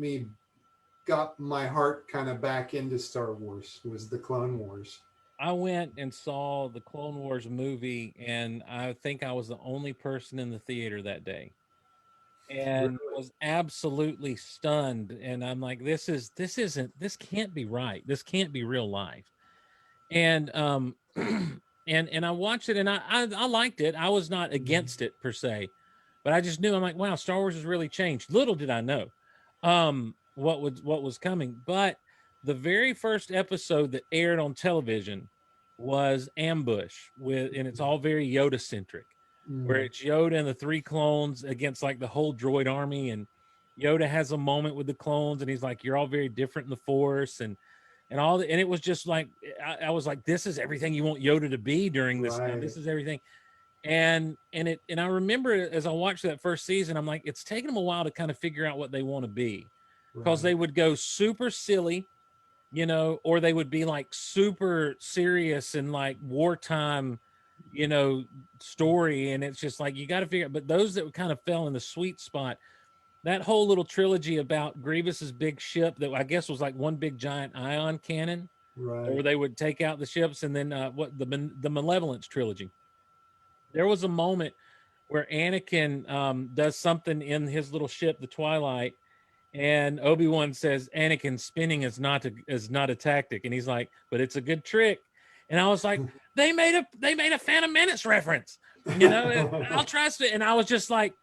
Speaker 2: my heart kind of back into Star Wars, was the Clone Wars.
Speaker 1: I went and saw the Clone Wars movie, and I think I was the only person in the theater that day, and was absolutely stunned. And I'm like, this can't be right. This can't be real life. And and I watched it, and I liked it. I was not against it per se, but I just knew, I'm like, wow, Star Wars has really changed. Little did I know what was coming. But the very first episode that aired on television was Ambush, and it's all very Yoda centric, where it's Yoda and the 3 clones against like the whole droid army, and Yoda has a moment with the clones, and he's like, you're all very different in the Force, and it was just like, I was like, this is everything you want Yoda to be during this time. This is everything. And I remember as I watched that first season, I'm like, it's taken them a while to kind of figure out what they want to be, because they would go super silly, or they would be like super serious and like wartime, story. And it's just like, you got to figure out, but those that kind of fell in the sweet spot, that whole little trilogy about Grievous's big ship that I guess was like one big giant ion cannon, where they would take out the ships, and then the Malevolence trilogy. There was a moment where Anakin does something in his little ship, the Twilight, and Obi-Wan says, Anakin, spinning is not a tactic, and he's like, but it's a good trick. And I was like, they made a Phantom Menace reference, I'll trust it. And I was just like,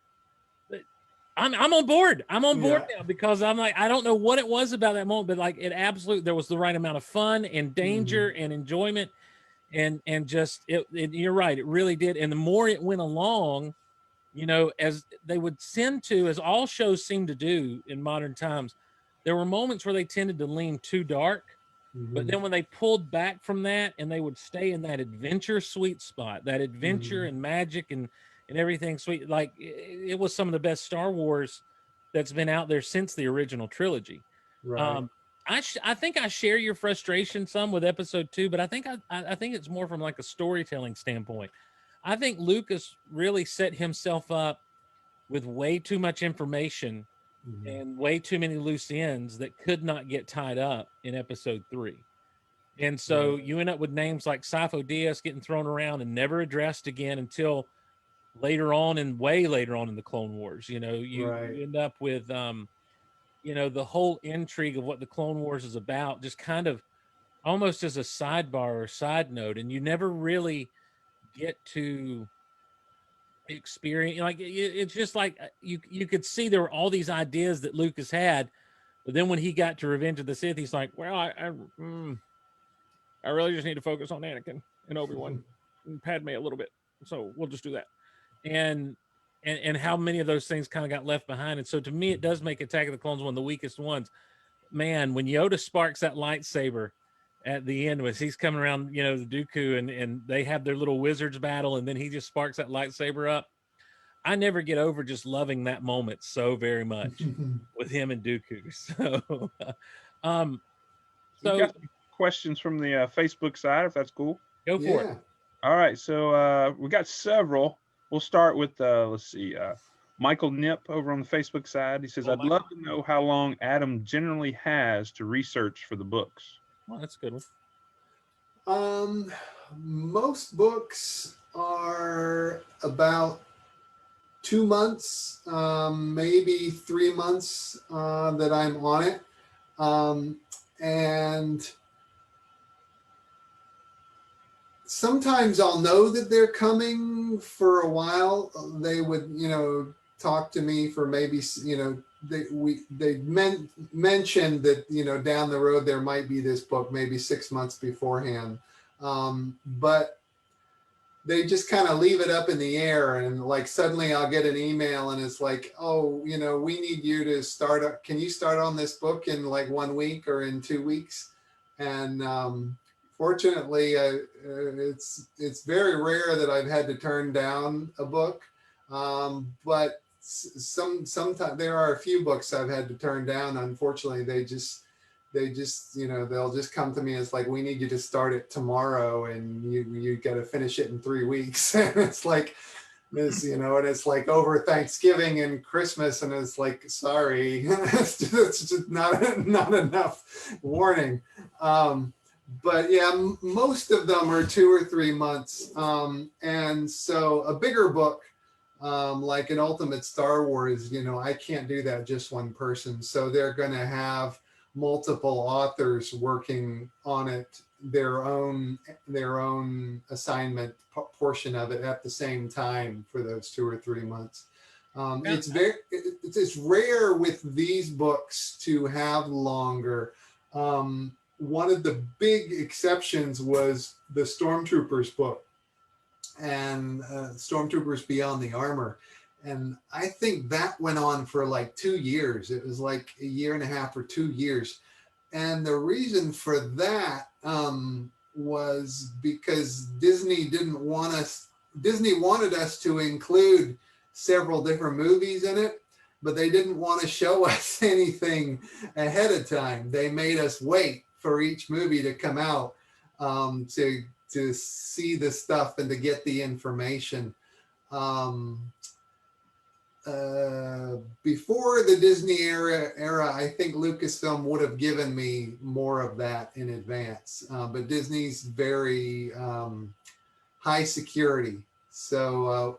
Speaker 1: I'm on board. I'm on board now, because I'm like, I don't know what it was about that moment, but like, it absolutely, there was the right amount of fun and danger and enjoyment. and just you're right, it really did. And the more it went along, as they would tend to, as all shows seem to do in modern times, there were moments where they tended to lean too dark. But then when they pulled back from that and they would stay in that adventure sweet spot, that adventure and magic and everything sweet, like it was some of the best Star Wars that's been out there since the original trilogy.
Speaker 2: Right.
Speaker 1: I think I share your frustration some with episode 2, but I think I think it's more from like a storytelling standpoint. I think Lucas really set himself up with way too much information and way too many loose ends that could not get tied up in episode 3. And so you end up with names like Sifo Dyas getting thrown around and never addressed again until later on, and way later on in the Clone Wars. You end up with the whole intrigue of what the Clone Wars is about, just kind of almost as a sidebar or side note, and you never really get to experience, like it's just like you could see there were all these ideas that Lucas had, but then when he got to Revenge of the Sith, he's like, well, I really just need to focus on Anakin and Obi-Wan and Padme a little bit, so we'll just do that. And how many of those things kind of got left behind. And so to me, it does make Attack of the Clones one of the weakest ones. Man, when Yoda sparks that lightsaber at the end, as he's coming around, the Dooku, and they have their little wizards battle, and then he just sparks that lightsaber up. I never get over just loving that moment so very much with him and Dooku. So,
Speaker 3: We've got questions from the Facebook side, if that's cool.
Speaker 1: Go for it.
Speaker 3: All right, so we got several. We'll start with let's see, Michael Nip over on the Facebook side. He says, I'd love to know how long Adam generally has to research for the books.
Speaker 1: Well, that's a good one.
Speaker 2: Most books are about 2 months, maybe 3 months that I'm on it. And sometimes I'll know that they're coming for a while. They would, talk to me for maybe, they mentioned that, down the road, there might be this book, maybe 6 months beforehand. But they just kind of leave it up in the air, and like suddenly I'll get an email and it's like, oh, we need you to start up. Can you start on this book in like 1 week or in 2 weeks? And, fortunately, it's very rare that I've had to turn down a book, but sometimes there are a few books I've had to turn down. Unfortunately, they just they'll just come to me and it's like, we need you to start it tomorrow, and you got to finish it in 3 weeks. And it's like this, and it's like over Thanksgiving and Christmas, and it's like, sorry, it's just not enough warning. But yeah, most of them are 2 or 3 months. And so a bigger book, like an Ultimate Star Wars, I can't do that just one person. So they're going to have multiple authors working on it, their own assignment portion of it at the same time for those 2 or 3 months. It's rare with these books to have longer. One of the big exceptions was the Stormtroopers book and Stormtroopers Beyond the Armor. And I think that went on for like 2 years. It was like 1.5 years or 2 years. And the reason for that was because Disney wanted us to include several different movies in it, but they didn't want to show us anything ahead of time. They made us wait for each movie to come out to see the stuff and to get the information. Before the Disney era, I think Lucasfilm would have given me more of that in advance. But Disney's very high security. So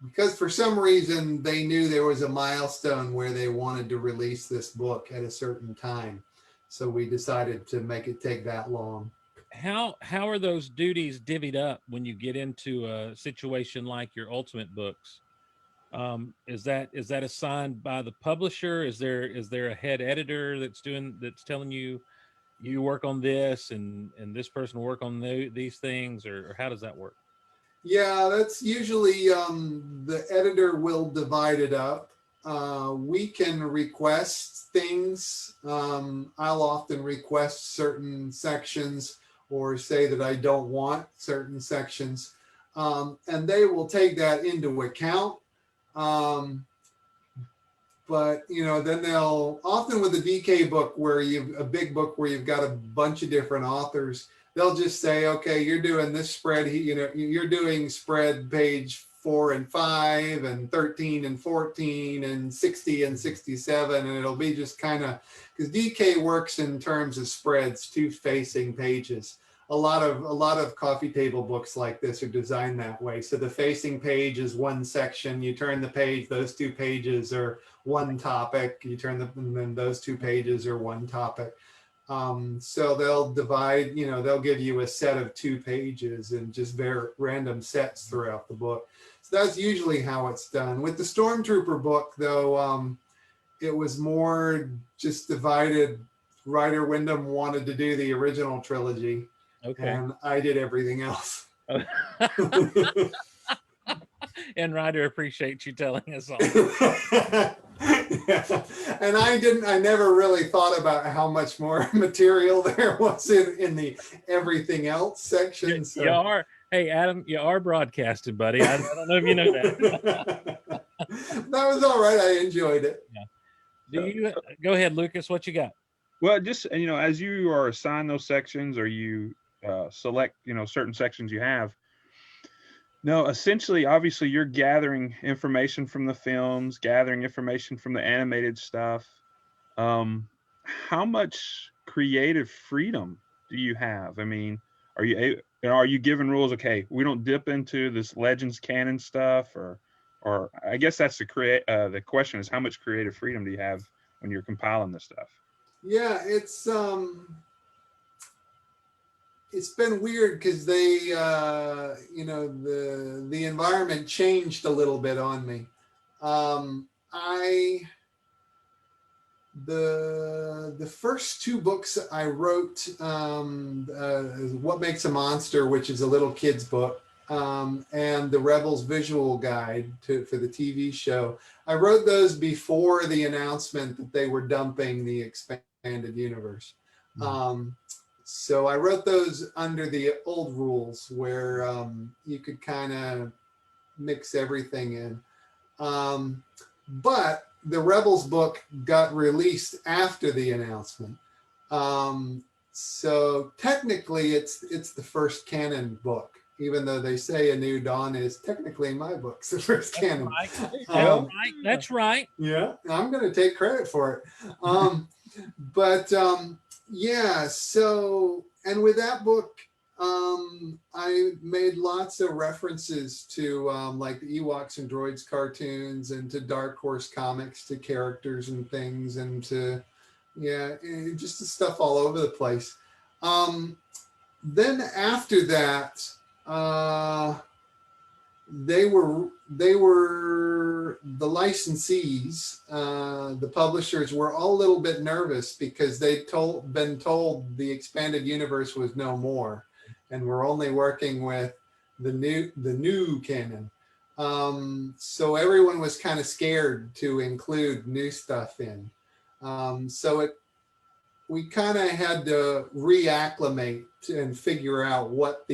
Speaker 2: because for some reason they knew there was a milestone where they wanted to release this book at a certain time. So we decided to make it take that long.
Speaker 1: How are those duties divvied up when you get into a situation like your Ultimate books? Is that assigned by the publisher? Is there a head editor that's telling you, you work on this and this person will work on these things, or how does that work?
Speaker 2: Yeah, that's usually the editor will divide it up. We can request things. I'll often request certain sections or say that I don't want certain sections. And they will take that into account. But then they'll often with a DK book a big book where you've got a bunch of different authors, they'll just say, okay, you're doing this spread, you're doing spread page 4 and 5 and 13 and 14 and 60 and 67. And it'll be just kind of, because DK works in terms of spreads, 2 facing pages. A lot of coffee table books like this are designed that way. So the facing page is one section. You turn the page, those 2 pages are one topic. You turn and then those 2 pages are one topic. So they'll divide, they'll give you a set of 2 pages and just random sets throughout the book. So that's usually how it's done. With the Stormtrooper book, though, it was more just divided. Ryder Wyndham wanted to do the original trilogy. Okay. And I did everything else.
Speaker 1: And Ryder appreciates you telling us all.
Speaker 2: Yeah. And I never really thought about how much more material there was in the everything else section. So.
Speaker 1: You are, hey Adam, you are broadcasting, buddy. I don't know if you know that.
Speaker 2: That was all right. I enjoyed it.
Speaker 1: Yeah. Go ahead, Lucas, what you got?
Speaker 3: Well, just, as you are assigned those sections or you select, certain sections you have. No, essentially, obviously, you're gathering information from the films, gathering information from the animated stuff. How much creative freedom do you have? I mean, are you given rules? Okay, we don't dip into this Legends canon stuff, or I guess that's the question is how much creative freedom do you have when you're compiling this stuff?
Speaker 2: Yeah, it's been weird because they, the environment changed a little bit on me. The first 2 books I wrote, What Makes a Monster, which is a little kid's book, and the Rebels Visual Guide for the TV show. I wrote those before the announcement that they were dumping the expanded universe. So I wrote those under the old rules where you could kind of mix everything in. But the Rebels book got released after the announcement. So technically it's the first canon book, even though they say A New Dawn is technically my book's the first canon.
Speaker 1: Right. That's right.
Speaker 2: Yeah, I'm going to take credit for it. Yeah, so, and with that book, I made lots of references to like the Ewoks and Droids cartoons and to Dark Horse comics, to characters and things, and to, just the stuff all over the place. Then after that, they were the licensees, the publishers were all a little bit nervous because they'd been told the expanded universe was no more, and we're only working with the new canon. So everyone was kind of scared to include new stuff in. We kind of had to reacclimate and figure out what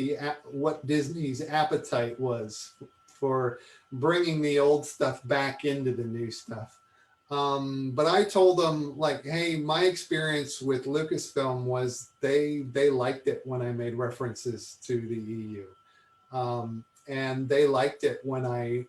Speaker 2: Disney's appetite was for bringing the old stuff back into the new stuff. But I told them, like, hey, my experience with Lucasfilm was they liked it when I made references to the EU. And they liked it when I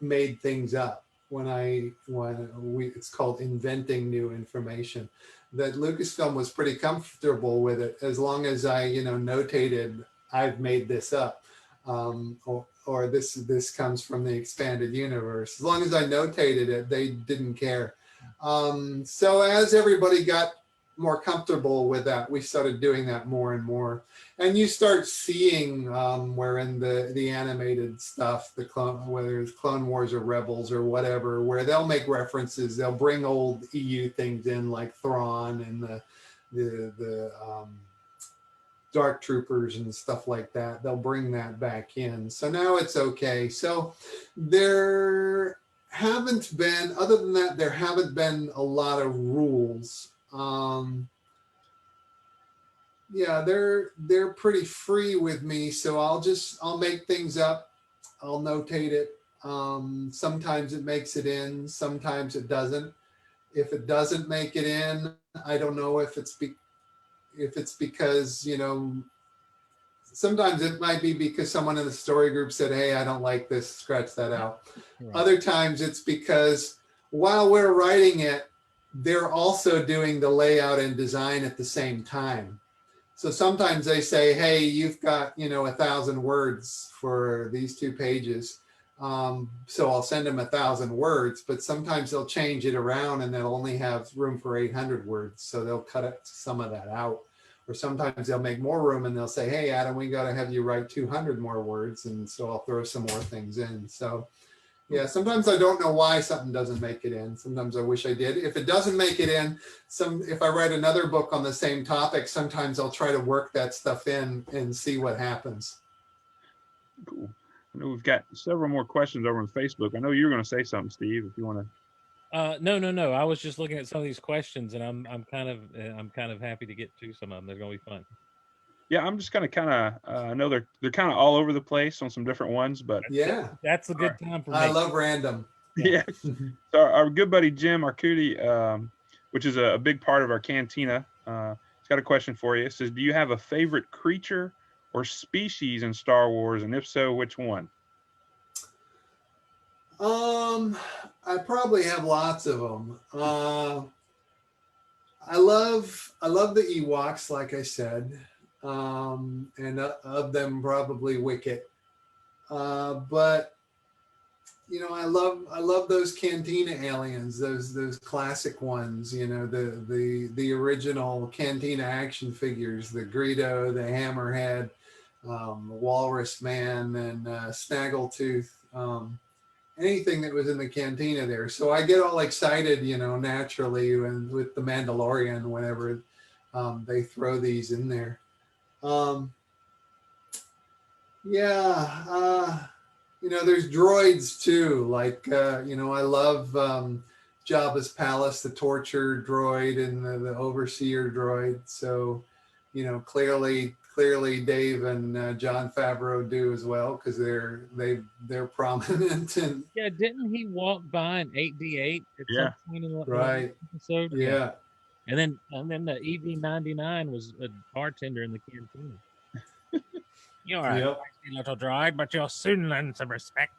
Speaker 2: made things up, it's called inventing new information. That Lucasfilm was pretty comfortable with it as long as I, notated, I've made this up, or this comes from the expanded universe. As long as I notated it, they didn't care. So as everybody got more comfortable with that, we started doing that more and more. And you start seeing where in the animated stuff, whether it's Clone Wars or Rebels or whatever, where they'll make references, they'll bring old EU things in like Thrawn and dark troopers and stuff like that. They'll bring that back in. So now it's okay. So there haven't been, other than that, there haven't been a lot of rules. Yeah, they're pretty free with me. So I'll make things up. I'll notate it. Sometimes it makes it in, sometimes it doesn't. If it doesn't make it in, I don't know if it's because, sometimes it might be because someone in the story group said, hey, I don't like this, scratch that out. Right. Other times it's because while we're writing it, they're also doing the layout and design at the same time. So sometimes they say, hey, you've got, 1,000 words for these 2 pages. So I'll send them 1,000 words, but sometimes they'll change it around and they'll only have room for 800 words. So they'll cut some of that out. Or sometimes they'll make more room and they'll say, hey, Adam, we got to have you write 200 more words. And so I'll throw some more things in. So yeah, sometimes I don't know why something doesn't make it in. Sometimes I wish I did. If it doesn't make it in, if I write another book on the same topic, sometimes I'll try to work that stuff in and see what happens.
Speaker 3: Cool. I know we've got several more questions over on Facebook. I know you were going to say something, Steve, if you want to.
Speaker 1: No. I was just looking at some of these questions, and I'm kind of happy to get to some of them. They're going to be fun.
Speaker 3: Yeah, I'm just going to I know they're kind of all over the place on some different ones, but
Speaker 2: yeah,
Speaker 1: that's a good time for me.
Speaker 2: I love random.
Speaker 3: Yeah. So our good buddy Jim Arcudi, which is a big part of our Cantina, he's got a question for you. It says, do you have a favorite creature or species in Star Wars, and if so, which one?
Speaker 2: I probably have lots of them. I love the Ewoks, like I said, and of them probably Wicket. But I love those Cantina aliens, those classic ones. The original Cantina action figures, the Greedo, the Hammerhead, Walrus Man, and Snaggletooth. Anything that was in the Cantina there. So I get all excited, naturally, with the Mandalorian whenever they throw these in there. There's droids too. Like, I love Jabba's Palace, the torture droid, and the overseer droid. So, clearly Dave and Jon Favreau do as well, because they're prominent. And
Speaker 1: yeah, didn't he walk by an 8D8 at some point in the episode?
Speaker 2: Yeah.
Speaker 1: And then the EV-99 was a bartender in the Cantina. You're a nasty little droid, but you'll soon learn some respect.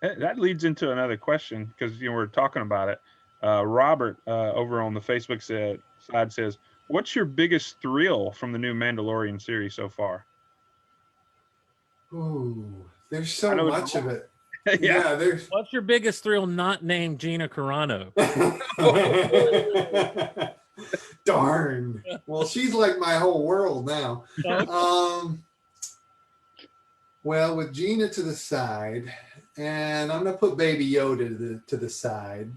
Speaker 3: That leads into another question, because we're talking about it. Robert over on the Facebook side says, what's your biggest thrill from the new Mandalorian series so far?
Speaker 2: Ooh, there's so much of it.
Speaker 3: Yeah.
Speaker 1: What's your biggest thrill not named Gina Carano?
Speaker 2: Darn. Well, she's like my whole world now. Well, with Gina to the side, and I'm going to put Baby Yoda to the side.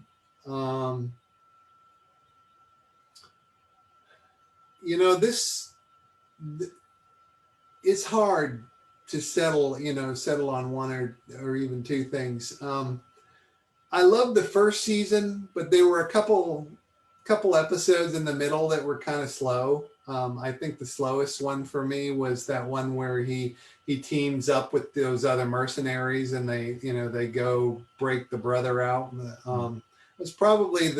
Speaker 2: It's hard to settle on one or even 2 things. I loved the first season, but there were a couple episodes in the middle that were kind of slow. I think the slowest one for me was that one where he teams up with those other mercenaries and they go break the brother out. It was probably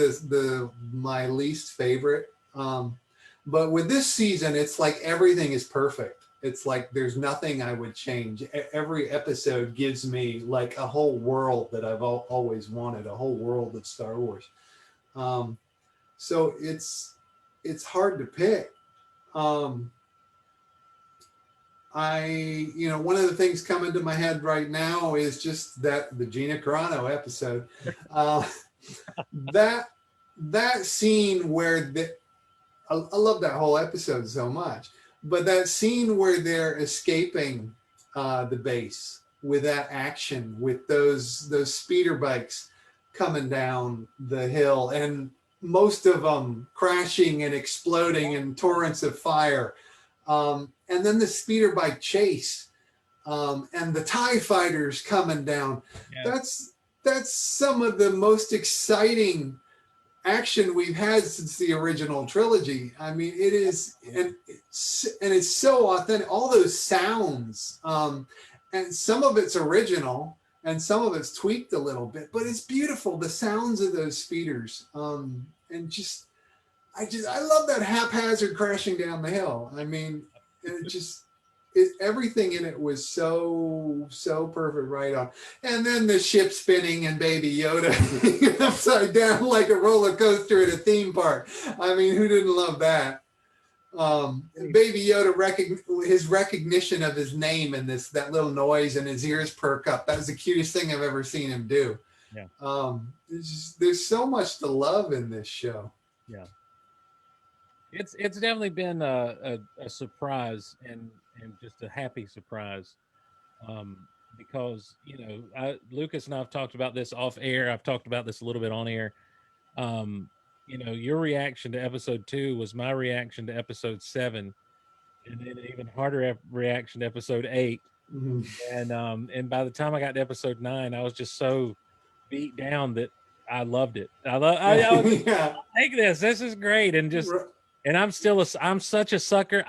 Speaker 2: my least favorite. But with this season, it's like everything is perfect. It's like there's nothing I would change. Every episode gives me like a whole world that I've always wanted, a whole world of Star Wars. So it's hard to pick. One of the things coming to my head right now is just the Gina Carano episode. That scene where I love that whole episode so much, but that scene where they're escaping the base with that action, with those speeder bikes coming down the hill, and most of them crashing and exploding in torrents of fire. And then the speeder bike chase, and the TIE fighters coming down.
Speaker 1: Yeah.
Speaker 2: That's some of the most exciting action we've had since the original trilogy. I mean, it is, and it's so authentic. All those sounds, and some of it's original, and some of it's tweaked a little bit, but it's beautiful. The sounds of those speeders, and I love that haphazard crashing down the hill. I mean, everything in it was so perfect, right on. And then the ship spinning and Baby Yoda upside down like a roller coaster at a theme park. I mean, who didn't love that? Baby Yoda, his recognition of his name and that little noise, and his ears perk up. That was the cutest thing I've ever seen him do.
Speaker 1: Yeah.
Speaker 2: There's so much to love in this show.
Speaker 1: Yeah. It's definitely been a surprise, and just a happy surprise, because Lucas and I've talked about this off air. I've talked about this a little bit on air. Your reaction to episode 2 was my reaction to episode 7, and then an even harder reaction to episode 8.
Speaker 2: Mm-hmm.
Speaker 1: And by the time I got to episode 9, I was just so beat down that I loved it. I was
Speaker 2: Yeah.
Speaker 1: take this. This is great, and I'm such a sucker.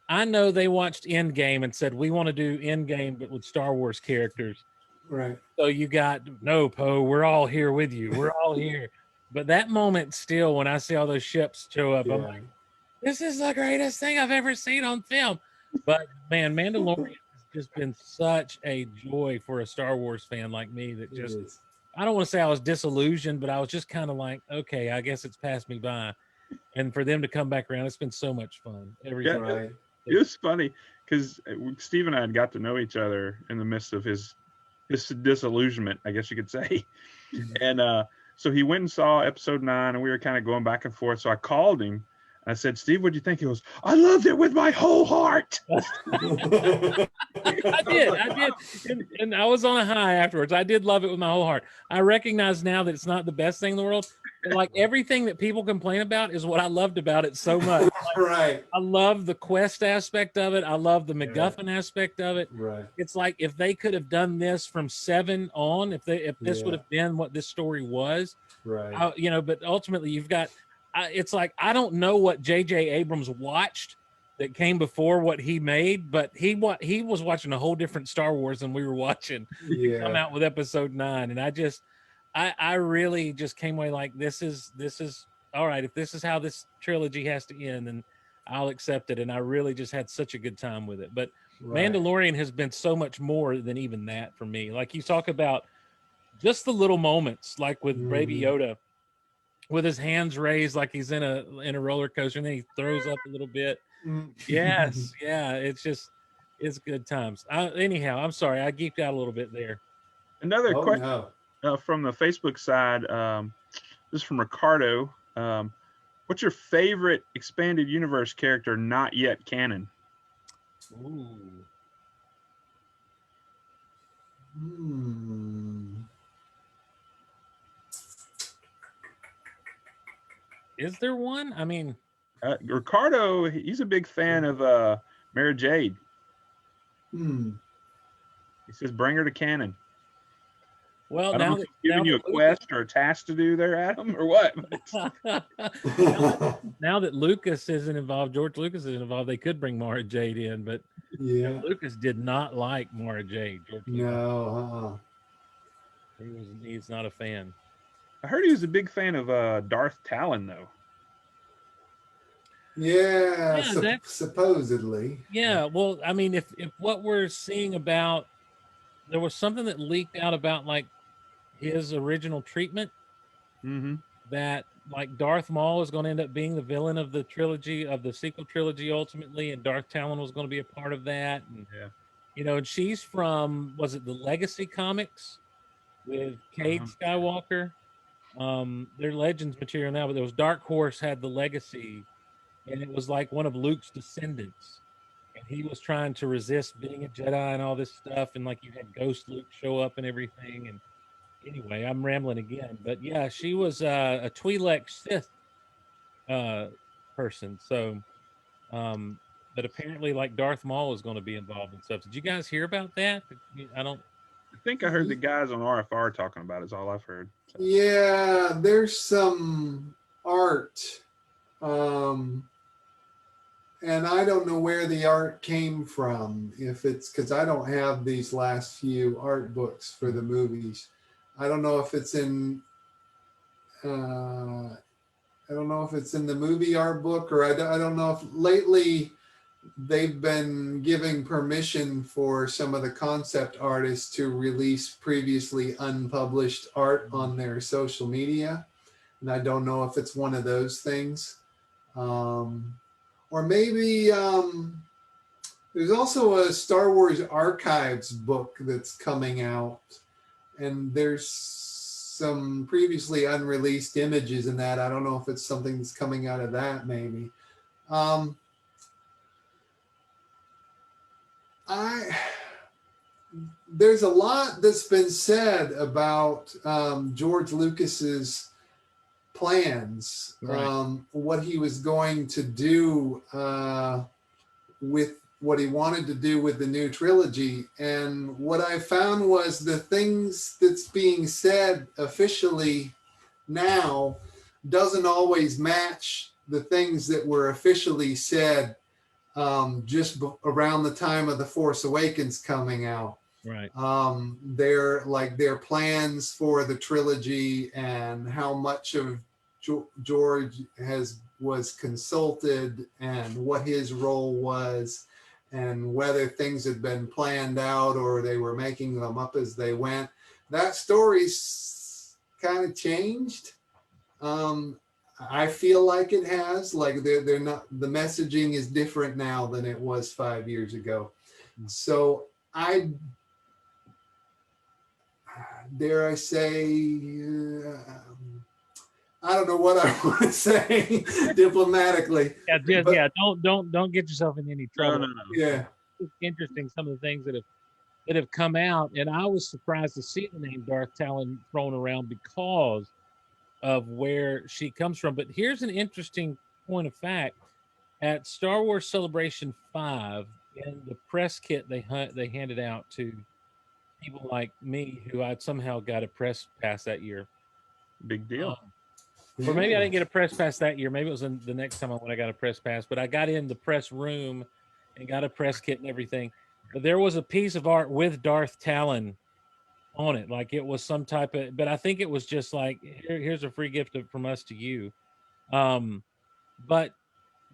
Speaker 1: I know they watched Endgame and said, we want to do Endgame, but with Star Wars characters.
Speaker 2: Right.
Speaker 1: So you got, no, Poe, we're all here with you. We're all here. But that moment still, when I see all those ships show up, I'm like, this is the greatest thing I've ever seen on film. But man, Mandalorian has just been such a joy for a Star Wars fan like me that just, I don't want to say I was disillusioned, but I was just kind of like, okay, I guess it's passed me by. And for them to come back around, it's been so much fun. Everything.
Speaker 3: Yeah, it was funny because Steve and I had got to know each other in the midst of his disillusionment, I guess you could say. And so he went and saw episode 9, and we were kind of going back and forth. So I called him. I said, Steve, what'd you think? He goes, I loved it with my whole heart.
Speaker 1: I did. And I was on a high afterwards. I did love it with my whole heart. I recognize now that it's not the best thing in the world. But like everything that people complain about is what I loved about it so much. Like,
Speaker 2: right.
Speaker 1: I love the quest aspect of it. I love the MacGuffin aspect of it.
Speaker 2: Right.
Speaker 1: It's like if they could have done this from 7 on, if this would have been what this story was.
Speaker 2: Right.
Speaker 1: But ultimately you've got, it's like, I don't know what J.J. Abrams watched that came before what he made, but he was watching a whole different Star Wars than we were watching to come out with episode 9. And I really just came away like, this is all right. If this is how this trilogy has to end, then I'll accept it. And I really just had such a good time with it. But Mandalorian has been so much more than even that for me. Like you talk about just the little moments, like with Baby Yoda, with his hands raised like he's in a roller coaster, and then he throws up a little bit. Yes, yeah, it's good times. Anyhow, I'm sorry, I geeked out a little bit there.
Speaker 3: Another question from the Facebook side. This is from Ricardo. What's your favorite expanded universe character not yet canon?
Speaker 1: Ooh. Is there one? I mean,
Speaker 3: Ricardo, he's a big fan of Mara Jade. He says, bring her to canon.
Speaker 1: Well,
Speaker 3: now that giving you a quest or a task to do there, Adam, or what?
Speaker 1: now that Lucas isn't involved, George Lucas isn't involved, they could bring Mara Jade in, but Lucas did not like Mara Jade. He's not a fan.
Speaker 3: I heard he was a big fan of Darth Talon, though.
Speaker 2: Supposedly.
Speaker 1: Yeah, well, I mean, if what we're seeing about, there was something that leaked out about like his original treatment, that like Darth Maul is going to end up being the villain of the trilogy, of the sequel trilogy ultimately, and Darth Talon was going to be a part of that. And and she's from, was it the Legacy comics with Cade Skywalker? They're Legends material now, but there was Dark Horse had the Legacy, and it was like one of Luke's descendants, and he was trying to resist being a Jedi and all this stuff, and like you had Ghost Luke show up and everything, and anyway, I'm rambling again, but yeah, she was a Twi'lek Sith person. So, but apparently, like Darth Maul is going to be involved and stuff. Did you guys hear about that? I don't.
Speaker 3: I think I heard the guys on RFR talking about it. Is all I've heard. So.
Speaker 2: Yeah, there's some art. Um, and I don't know where the art came from. If it's because I don't have these last few art books for the movies. I don't know if it's in. I don't know if it's in the movie art book, or I don't know if lately they've been giving permission for some of the concept artists to release previously unpublished art on their social media. And I don't know if it's one of those things. Or maybe there's also a Star Wars Archives book that's coming out. And there's some previously unreleased images in that. I don't know if it's something that's coming out of that, maybe. There's a lot that's been said about George Lucas's plans,
Speaker 1: Right.
Speaker 2: what he was going to do with what he wanted to do with the new trilogy. And what I found was the things that's being said officially now doesn't always match the things that were officially said just around the time of The Force Awakens coming out.
Speaker 1: Right.
Speaker 2: Their plans for the trilogy and how much of George was consulted and what his role was and whether things had been planned out or they were making them up as they went. That story's kind of changed. I feel like it has. Like they're not. The messaging is different now than it was 5 years ago. So dare I say, I don't know what I want to say diplomatically.
Speaker 1: Yeah,
Speaker 2: but,
Speaker 1: yeah. Don't get yourself in any trouble.
Speaker 3: No.
Speaker 2: Yeah.
Speaker 1: It's interesting some of the things that have come out, and I was surprised to see the name Darth Talon thrown around because of where she comes from. But here's an interesting point of fact: at Star Wars Celebration 5, in the press kit they handed out to people like me who I'd somehow got a press pass that year.
Speaker 3: Big deal.
Speaker 1: Or maybe I didn't get a press pass that year. Maybe it was the next time when I got a press pass. But I got in the press room and got a press kit and everything. But there was a piece of art with Darth Talon on it, like it was some type of. But I think it was just like, here's a free gift from us to you. But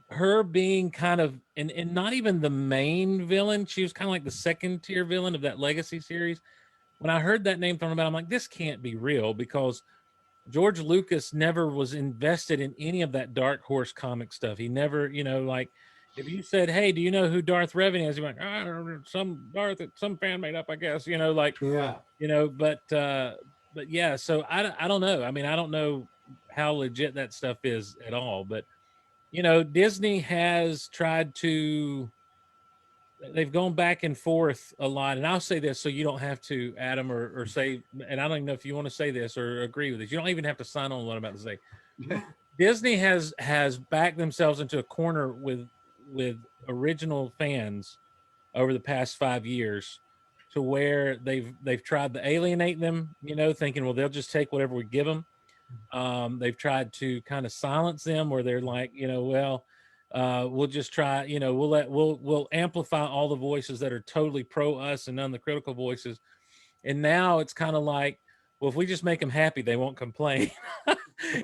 Speaker 1: her being kind of and not even the main villain, she was kind of like the second tier villain of that Legacy series. When I heard that name thrown about, I'm like, this can't be real because George Lucas never was invested in any of that Dark Horse comic stuff. He never, like if you said, "Hey, do you know who Darth Revan is?" He's like, some Darth that some fan made up, I guess. But yeah. So I don't know. I mean, I don't know how legit that stuff is at all. But Disney has tried to. They've gone back and forth a lot, and I'll say this so you don't have to, Adam, or say, and I don't even know if you want to say this or agree with this. You don't even have to sign on what I'm about to say. Disney has backed themselves into a corner with original fans over the past 5 years, to where they've tried to alienate them, thinking, well, they'll just take whatever we give them. They've tried to kind of silence them, where they're like, we'll just try, we'll amplify all the voices that are totally pro us and none of the critical voices. And now it's kind of like, well, if we just make them happy, they won't complain.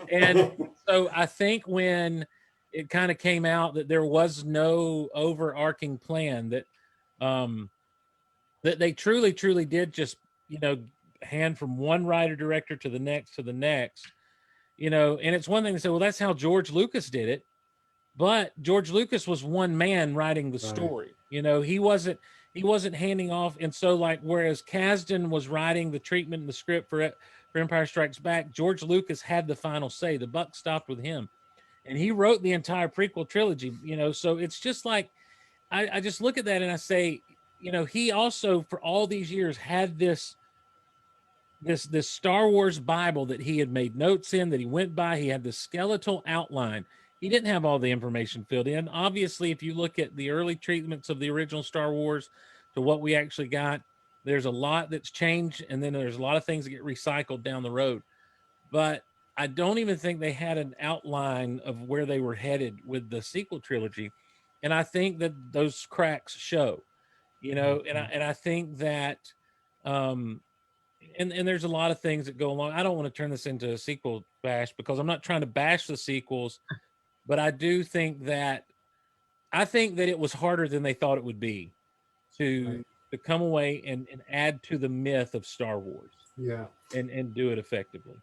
Speaker 1: And so I think when it kind of came out that there was no overarching plan, that that they truly did just, hand from one writer director to the next, and it's one thing to say, well, that's how George Lucas did it. But George Lucas was one man writing the story. Right. He wasn't handing off. And so, like, whereas Kasdan was writing the treatment and the script for Empire Strikes Back, George Lucas had the final say. The buck stopped with him, and he wrote the entire prequel trilogy. So it's just like, I just look at that and I say, he also for all these years had this this Star Wars Bible that he had made notes in, that he went by. He had the skeletal outline. He didn't have all the information filled in. Obviously, if you look at the early treatments of the original Star Wars to what we actually got, there's a lot that's changed, and then there's a lot of things that get recycled down the road. But I don't even think they had an outline of where they were headed with the sequel trilogy. And I think that those cracks show, and I think that, and there's a lot of things that go along. I don't want to turn this into a sequel bash because I'm not trying to bash the sequels, but I do think that it was harder than they thought it would be to come away and add to the myth of Star Wars.
Speaker 2: Yeah.
Speaker 1: And do it effectively.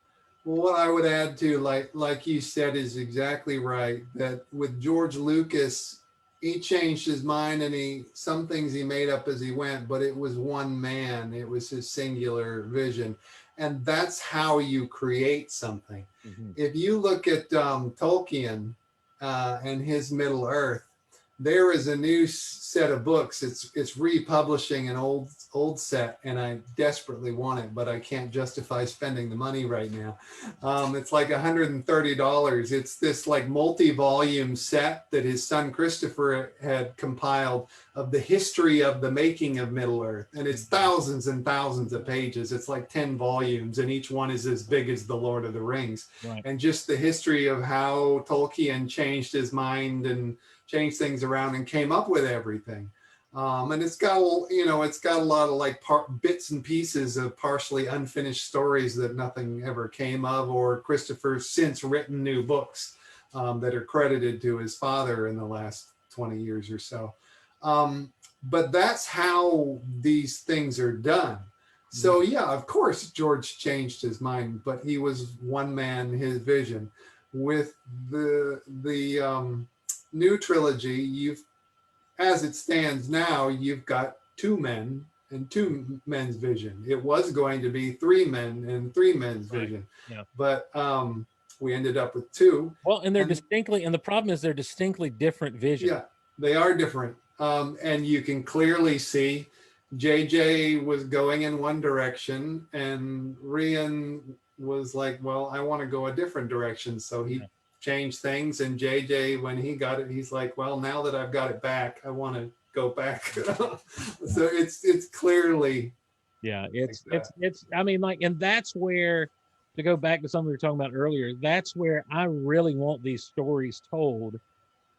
Speaker 2: Well, what I would add to, like you said, is exactly right. That with George Lucas, he changed his mind, and some things he made up as he went, but it was one man. It was his singular vision. And that's how you create something. Mm-hmm. If you look at Tolkien and his Middle Earth, there is a new set of books. It's republishing an old set, and I desperately want it, but I can't justify spending the money right now. It's like $130. It's this like multi-volume set that his son Christopher had compiled of the history of the making of Middle Earth, and it's thousands and thousands of pages. It's like 10 volumes, and each one is as big as the Lord of the Rings. Right. And just the history of how Tolkien changed his mind and changed things around and came up with everything. And it's got a lot of like bits and pieces of partially unfinished stories that nothing ever came of, or Christopher's since written new books that are credited to his father in the last 20 years or so. But that's how these things are done. So yeah, of course, George changed his mind, but he was one man, his vision. With the new trilogy, as it stands now, you've got two men and two men's vision. It was going to be three men and three men's vision, but we ended up with two.
Speaker 1: Well, and the problem is they're distinctly different visions.
Speaker 2: Yeah, they are different, and you can clearly see JJ was going in one direction, and Rian was like, "Well, I want to go a different direction," so he change things. And JJ, when he got it, he's like, well, now that I've got it back, I want to go back. So it's clearly
Speaker 1: it's I mean, like, and that's where, to go back to something we were talking about earlier, that's where I really want these stories told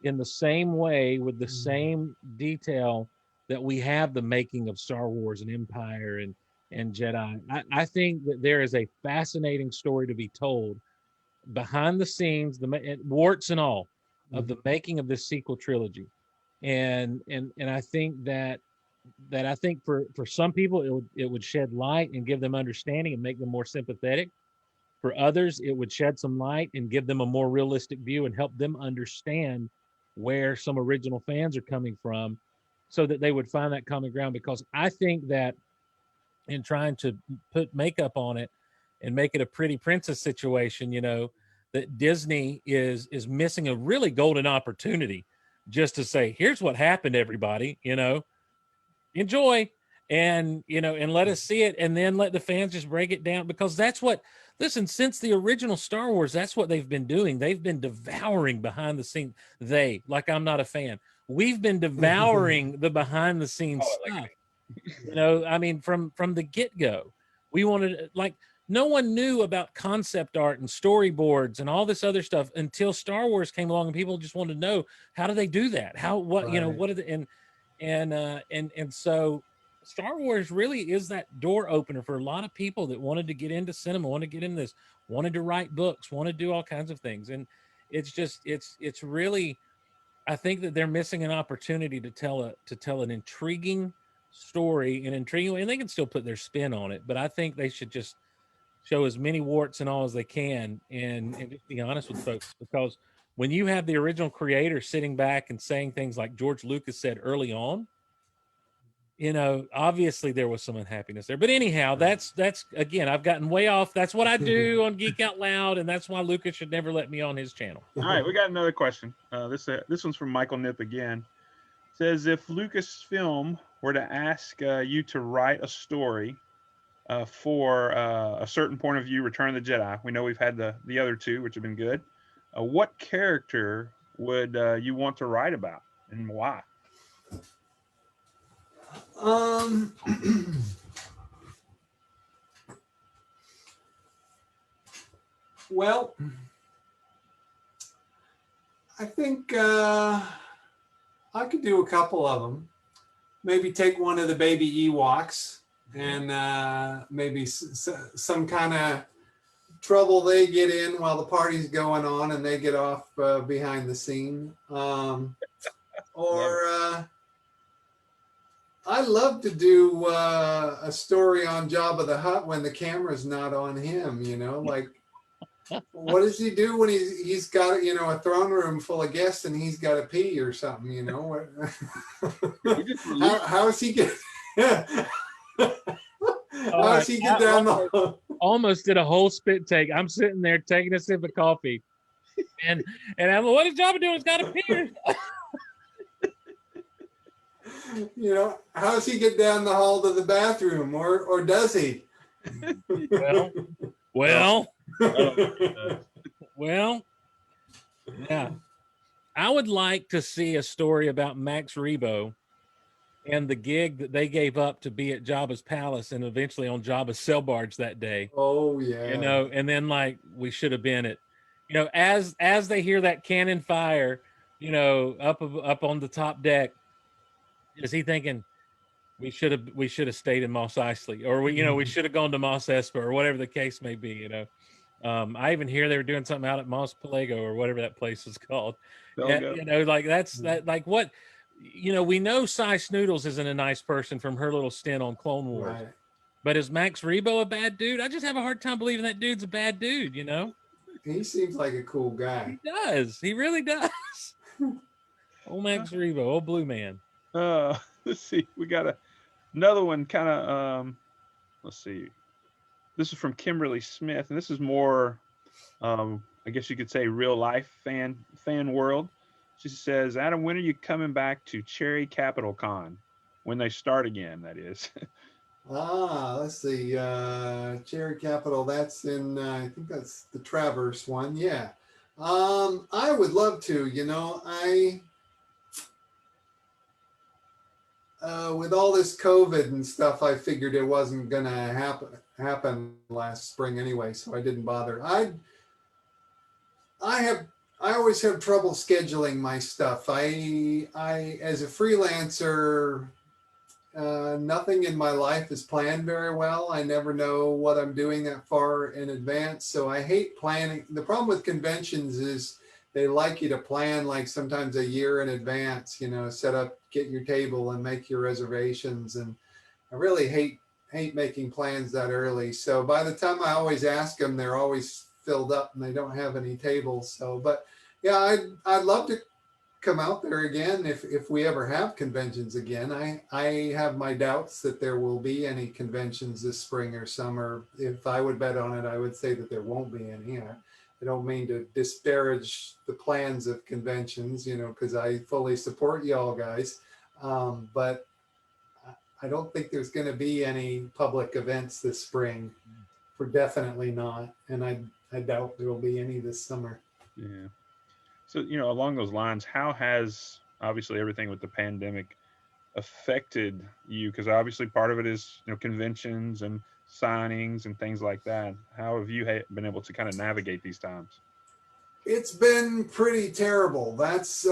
Speaker 1: in the same way, with the same detail that we have the making of Star Wars and Empire and Jedi. I think that there is a fascinating story to be told behind the scenes, the warts and all of the making of this sequel trilogy. And I think that I think for some people it would shed light and give them understanding and make them more sympathetic. For others, it would shed some light and give them a more realistic view and help them understand where some original fans are coming from, so that they would find that common ground. Because I think that in trying to put makeup on it and make it a pretty princess situation, that Disney is missing a really golden opportunity just to say, here's what happened, everybody, enjoy, and let us see it, and then let the fans just break it down. Because that's what, listen, since the original Star Wars, that's what they've been doing. They've been devouring behind the scenes. Like, I'm not a fan. We've been devouring the behind the scenes stuff. I mean, from the get-go, we wanted, like, no one knew about concept art and storyboards and all this other stuff until Star Wars came along, and people just wanted to know, how do they do that? What are the, and so Star Wars really is that door opener for a lot of people that wanted to get into cinema, wanted to get into this, wanted to write books, want to do all kinds of things. And it's really, I think that they're missing an opportunity to tell an intriguing story, and they can still put their spin on it, but I think they should just show as many warts and all as they can, and just be honest with folks. Because when you have the original creator sitting back and saying things like George Lucas said early on, obviously there was some unhappiness there. But anyhow, that's again, I've gotten way off. That's what I do on Geek Out Loud, and that's why Lucas should never let me on his channel.
Speaker 3: All right, we got another question. This one's from Michael Nip again. It says, if Lucasfilm were to ask you to write a story for a certain point of view, Return of the Jedi. We know we've had the other two, which have been good. What character would you want to write about, and why?
Speaker 2: Well, I think I could do a couple of them. Maybe take one of the baby Ewoks and maybe some kind of trouble they get in while the party's going on and they get off behind the scene. I'd love to do a story on Jabba the Hutt when the camera's not on him, you know, like what does he do when he's got, you know, a throne room full of guests and he's got to pee or something, you know? How does he get how does he get down the hall?
Speaker 1: Almost did a whole spit take. I'm sitting there taking a sip of coffee, and I'm like, what is Jabba doing? He's got to pee.
Speaker 2: You know, how does he get down the hall to the bathroom, or does he?
Speaker 1: Well, yeah. I would like to see a story about Max Rebo and the gig that they gave up to be at Jabba's palace and eventually on Jabba's sail barge that day.
Speaker 2: Oh yeah.
Speaker 1: You know, and then like we should have been at, you know, as they hear that cannon fire, you know, up on the top deck, is he thinking we should have stayed in Mos Eisley, or we should have gone to Mos Espa, or whatever the case may be, you know. I even hear they were doing something out at Mos Pelego or whatever that place is called. Yeah, you know, like that like what, you know, we know Cy Snoodles isn't a nice person from her little stint on Clone Wars.
Speaker 2: Right.
Speaker 1: But is Max Rebo a bad dude? I just have a hard time believing that dude's a bad dude, you know?
Speaker 2: He seems like a cool guy.
Speaker 1: He does. He really does. Old Max Rebo, old blue man.
Speaker 3: Let's see. We got another one kind of, let's see. This is from Kimberly Smith, and this is more, I guess you could say, real life fan world. She says, Adam, when are you coming back to Cherry Capital Con? When they start again, that is.
Speaker 2: Let's see. Cherry Capital, that's in, I think that's the Traverse one. Yeah. I would love to, you know, with all this COVID and stuff, I figured it wasn't going to happen last spring anyway, so I didn't bother. I always have trouble scheduling my stuff. I as a freelancer, nothing in my life is planned very well. I never know what I'm doing that far in advance, so I hate planning. The problem with conventions is they like you to plan like sometimes a year in advance, you know, set up, get your table and make your reservations. And I really hate making plans that early. So by the time I always ask them, they're always filled up and they don't have any tables. So, but yeah, I'd love to come out there again if we ever have conventions again. I have my doubts that there will be any conventions this spring or summer. If I would bet on it, I would say that there won't be any. I don't mean to disparage the plans of conventions, you know, because I fully support y'all guys. But I don't think there's going to be any public events this spring, for definitely not. And I doubt there will be any this summer.
Speaker 3: Yeah. So, you know, along those lines, how has obviously everything with the pandemic affected you? Because obviously part of it is, you know, conventions and signings and things like that. How have you been able to kind of navigate these times?
Speaker 2: It's been pretty terrible. That's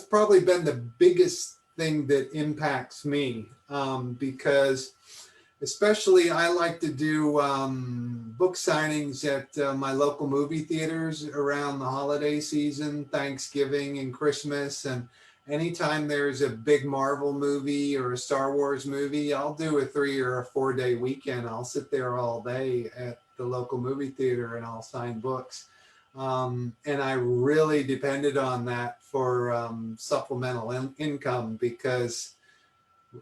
Speaker 2: probably been the biggest thing that impacts me, because especially I like to do book signings at my local movie theaters around the holiday season, Thanksgiving and Christmas. And anytime there's a big Marvel movie or a Star Wars movie, I'll do a 3 or a 4 day weekend. I'll sit there all day at the local movie theater and I'll sign books. And I really depended on that for supplemental income because,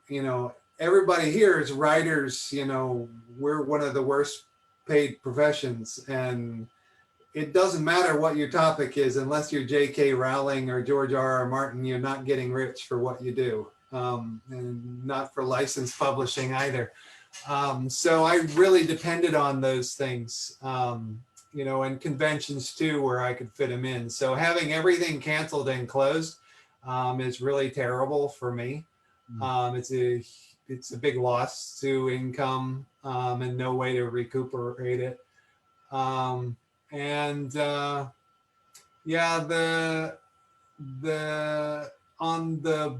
Speaker 2: you know, everybody here is writers. You know, we're one of the worst paid professions, and it doesn't matter what your topic is, unless you're J.K. Rowling or George R.R. Martin, you're not getting rich for what you do. and not for licensed publishing either. So I really depended on those things, and conventions too, where I could fit them in. So having everything canceled and closed is really terrible for me. It's a big loss to income and no way to recuperate it. The on the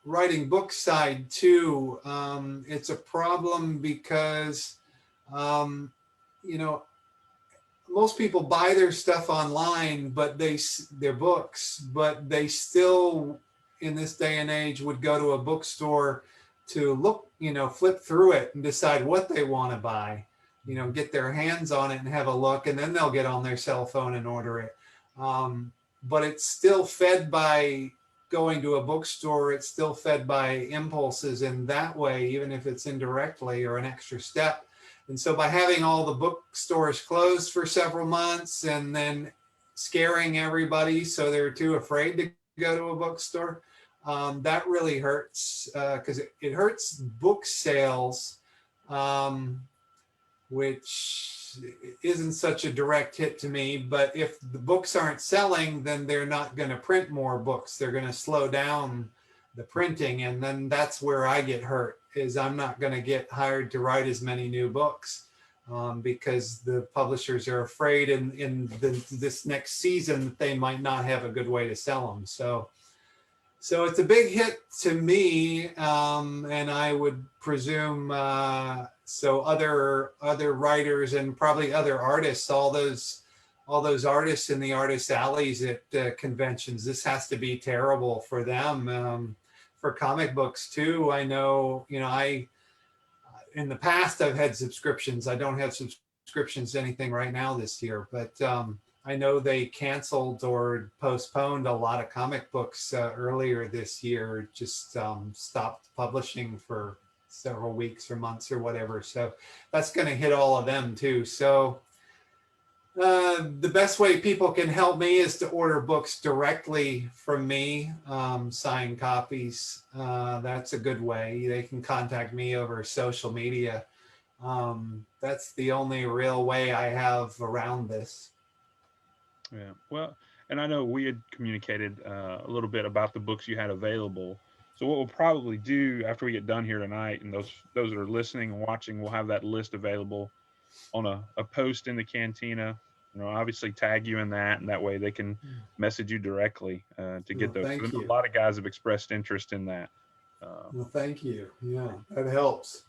Speaker 2: writing book side too, it's a problem because most people buy their stuff online, but their books, but they still in this day and age would go to a bookstore to look, flip through it and decide what they want to buy, get their hands on it and have a look, and then they'll get on their cell phone and order it. But it's still fed by going to a bookstore. It's still fed by impulses in that way, even if it's indirectly or an extra step. And so by having all the bookstores closed for several months and then scaring everybody so they're too afraid to go to a bookstore, that really hurts because it hurts book sales, which isn't such a direct hit to me. But if the books aren't selling, then they're not going to print more books. They're going to slow down the printing. And then that's where I get hurt, is I'm not going to get hired to write as many new books because the publishers are afraid in this next season that they might not have a good way to sell them. So it's a big hit to me, and I would presume so other writers and probably other artists, all those artists in the artist alleys at conventions. This has to be terrible for them. For comic books too, I know, I in the past I've had subscriptions. I don't have subscriptions to anything right now this year, but I know they canceled or postponed a lot of comic books earlier this year, just stopped publishing for several weeks or months or whatever. So that's going to hit all of them too. So the best way people can help me is to order books directly from me, signed copies. That's a good way. They can contact me over social media. That's the only real way I have around this.
Speaker 3: Yeah, well, and I know we had communicated a little bit about the books you had available. So what we'll probably do after we get done here tonight, and those that are listening and watching, we'll have that list available on a post in the Cantina. Obviously tag you in that, and that way they can message you directly to get those.
Speaker 2: Thank you.
Speaker 3: A lot of guys have expressed interest in that.
Speaker 2: Well, thank you. Yeah, that helps.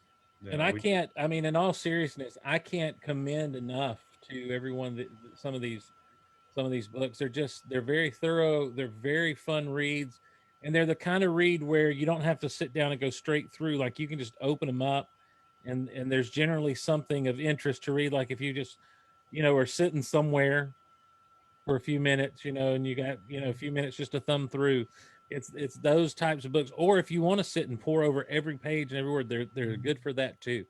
Speaker 1: And I can't, in all seriousness, I can't commend enough to everyone that some of these books, they're very thorough. They're very fun reads. And they're the kind of read where you don't have to sit down and go straight through. Like you can just open them up and there's generally something of interest to read. Like if you just, are sitting somewhere for a few minutes, and you got, a few minutes just to thumb through. It's those types of books. Or if you want to sit and pore over every page and every word, they're good for that too.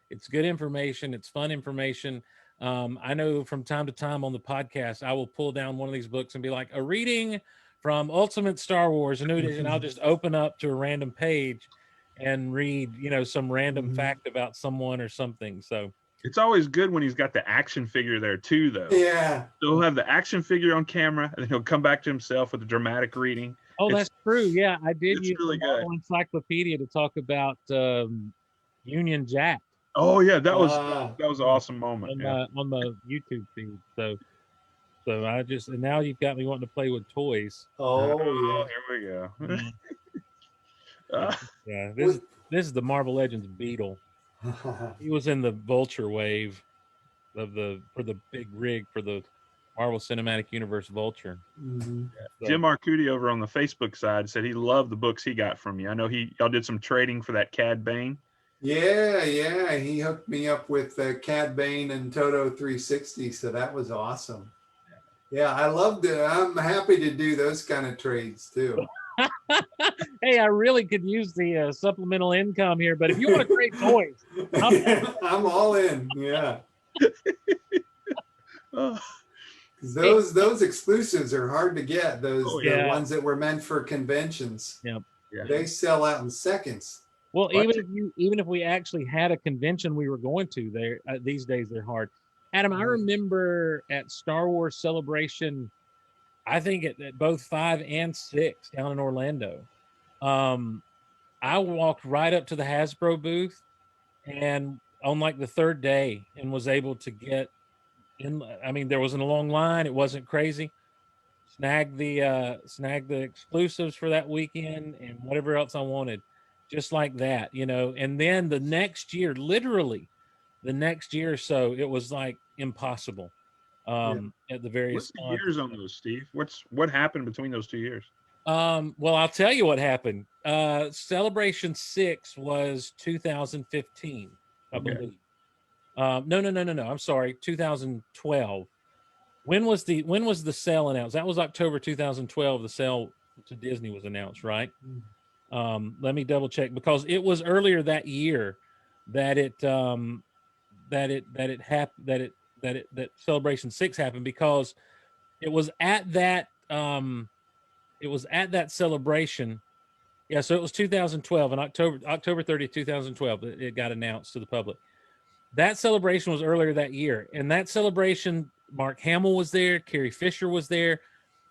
Speaker 1: It's good information. It's fun information. I know from time to time on the podcast, I will pull down one of these books and be like, a reading from Ultimate Star Wars, a new edition. I'll just open up to a random page and read, some random fact about someone or something. So
Speaker 3: it's always good when he's got the action figure there too, though.
Speaker 2: Yeah.
Speaker 3: So he'll have the action figure on camera, and then he'll come back to himself with a dramatic reading.
Speaker 1: Oh, that's true. Yeah, I did use
Speaker 3: really
Speaker 1: the Marvel Encyclopedia to talk about Union Jack.
Speaker 3: Oh yeah, that was an awesome moment
Speaker 1: on the YouTube feed. So and now you've got me wanting to play with toys.
Speaker 2: Oh,
Speaker 3: here we go.
Speaker 1: Yeah, this is the Marvel Legends Beetle. He was in the Vulture wave for the big rig for the Marvel Cinematic Universe Vulture.
Speaker 2: Mm-hmm.
Speaker 1: So,
Speaker 3: Jim Arcudi over on the Facebook side said he loved the books he got from you. I know y'all did some trading for that Cad Bane.
Speaker 2: Yeah, he hooked me up with Cad Bane and Toto 360, so that was awesome. Yeah, I loved it. I'm happy to do those kind of trades too.
Speaker 1: Hey, I really could use the supplemental income here, but if you want to trade toys,
Speaker 2: I'm all in. Yeah. Those exclusives are hard to get. Those the ones that were meant for conventions.
Speaker 1: Yep.
Speaker 3: Yeah.
Speaker 2: They sell out in seconds.
Speaker 1: Well,
Speaker 3: What?
Speaker 1: even if we actually had a convention we were going to, there these days they're hard. Adam, I
Speaker 2: Right.
Speaker 1: remember at Star Wars Celebration, I think at both 5 and 6 down in Orlando. I walked right up to the Hasbro booth, and on like the third day, and was able to get in. I mean, there wasn't a long line; it wasn't crazy. Snag the exclusives for that weekend and whatever else I wanted, just like that, you know. And then the next year, literally, the next year or so, it was like impossible. At the various
Speaker 3: What's the
Speaker 1: cons.
Speaker 3: years on those, Steve? What happened between those 2 years?
Speaker 1: Well, I'll tell you what happened. Celebration 6 was 2015, I
Speaker 3: Okay.
Speaker 1: believe. No. I'm sorry, 2012. When was the sale announced? That was October 2012. The sale to Disney was announced, right? Let me double check, because it was earlier that year that that Celebration 6 happened, because it was at that celebration. Yeah, so it was 2012, and October 30th, 2012, it got announced to the public. That celebration was earlier that year, and that celebration, Mark Hamill was there, Carrie Fisher was there,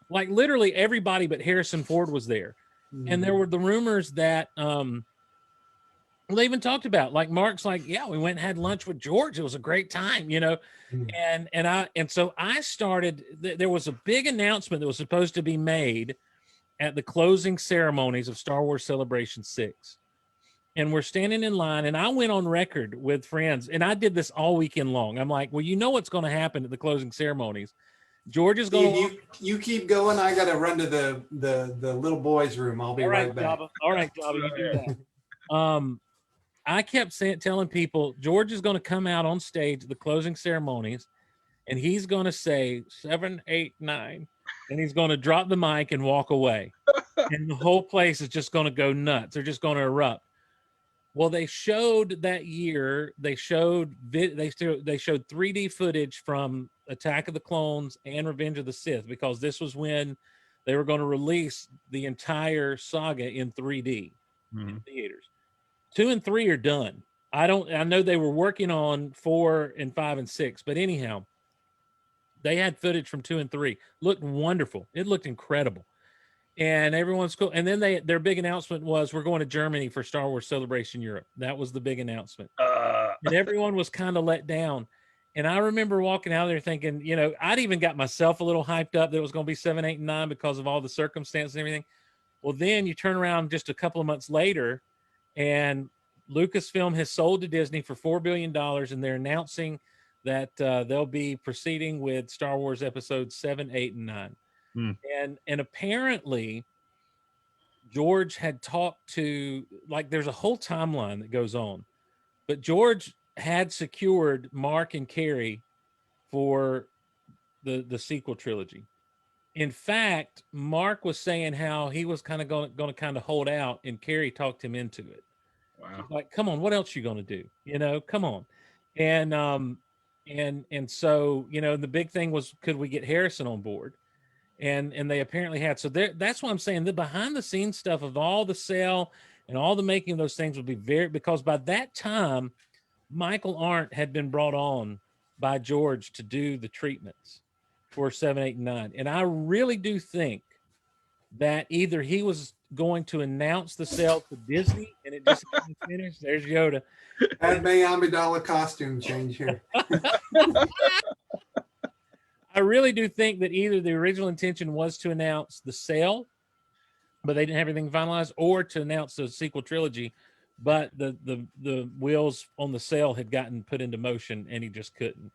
Speaker 1: like literally everybody but Harrison Ford was there. And there were the rumors that they even talked about, like, Mark's like, yeah, we went and had lunch with George. It was a great time, you know. And so I started. There was a big announcement that was supposed to be made at the closing ceremonies of Star Wars Celebration 6. And we're standing in line, and I went on record with friends, and I did this all weekend long. I'm like, well, you know what's going to happen at the closing ceremonies. George is going to
Speaker 2: you keep going. I got to run to the little boys' room. I'll be right back.
Speaker 1: All right, Jabba, you do that. I kept telling people, George is going to come out on stage at the closing ceremonies, and he's going to say 7, 8, 9, and he's going to drop the mic and walk away. And the whole place is just going to go nuts. They're just going to erupt. Well, they showed that year. They showed 3D footage from Attack of the Clones and Revenge of the Sith, because this was when they were going to release the entire saga in 3D in theaters. 2 and 3 are done. I know they were working on 4 and 5 and 6, but anyhow, they had footage from 2 and 3. Looked wonderful. It looked incredible. And everyone's cool. And then their big announcement was, we're going to Germany for Star Wars Celebration Europe. That was the big announcement. And everyone was kind of let down. And I remember walking out there thinking, you know, I'd even got myself a little hyped up that it was going to be 7, 8, and 9 because of all the circumstances and everything. Well, then you turn around just a couple of months later, and Lucasfilm has sold to Disney for $4 billion, and they're announcing that they'll be proceeding with Star Wars episodes 7, 8, and 9. And apparently George had talked to, like, there's a whole timeline that goes on, but George had secured Mark and Carrie for the sequel trilogy. In fact, Mark was saying how he was kind of going to kind of hold out, and Carrie talked him into it.
Speaker 3: Wow.
Speaker 1: Like, come on, what else you going to do? You know, come on. And so, you know, the big thing was, could we get Harrison on board? And they apparently had. So that's why I'm saying the behind the scenes stuff of all the sale and all the making of those things would be because by that time, Michael Arndt had been brought on by George to do the treatments for 7, 8, and 9. And I really do think that either he was going to announce the sale to Disney and it just hadn't finished. There's Yoda.
Speaker 2: Padme Amidala costume change here.
Speaker 1: I really do think that either the original intention was to announce the sale, but they didn't have everything finalized, or to announce the sequel trilogy, but the wheels on the sale had gotten put into motion and he just couldn't.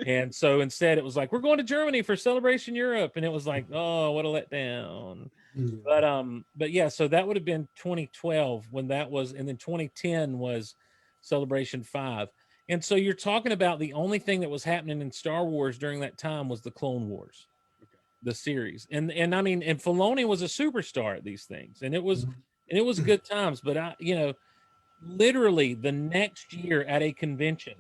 Speaker 1: And so instead it was like, we're going to Germany for Celebration Europe. And it was like, oh, what a letdown. But yeah, so that would have been 2012 when that was, and then 2010 was Celebration 5. And so you're talking about the only thing that was happening in Star Wars during that time was the Clone Wars, the series. And I mean, and Filoni was a superstar at these things, and it was good times. But I, you know, literally the next year at a convention,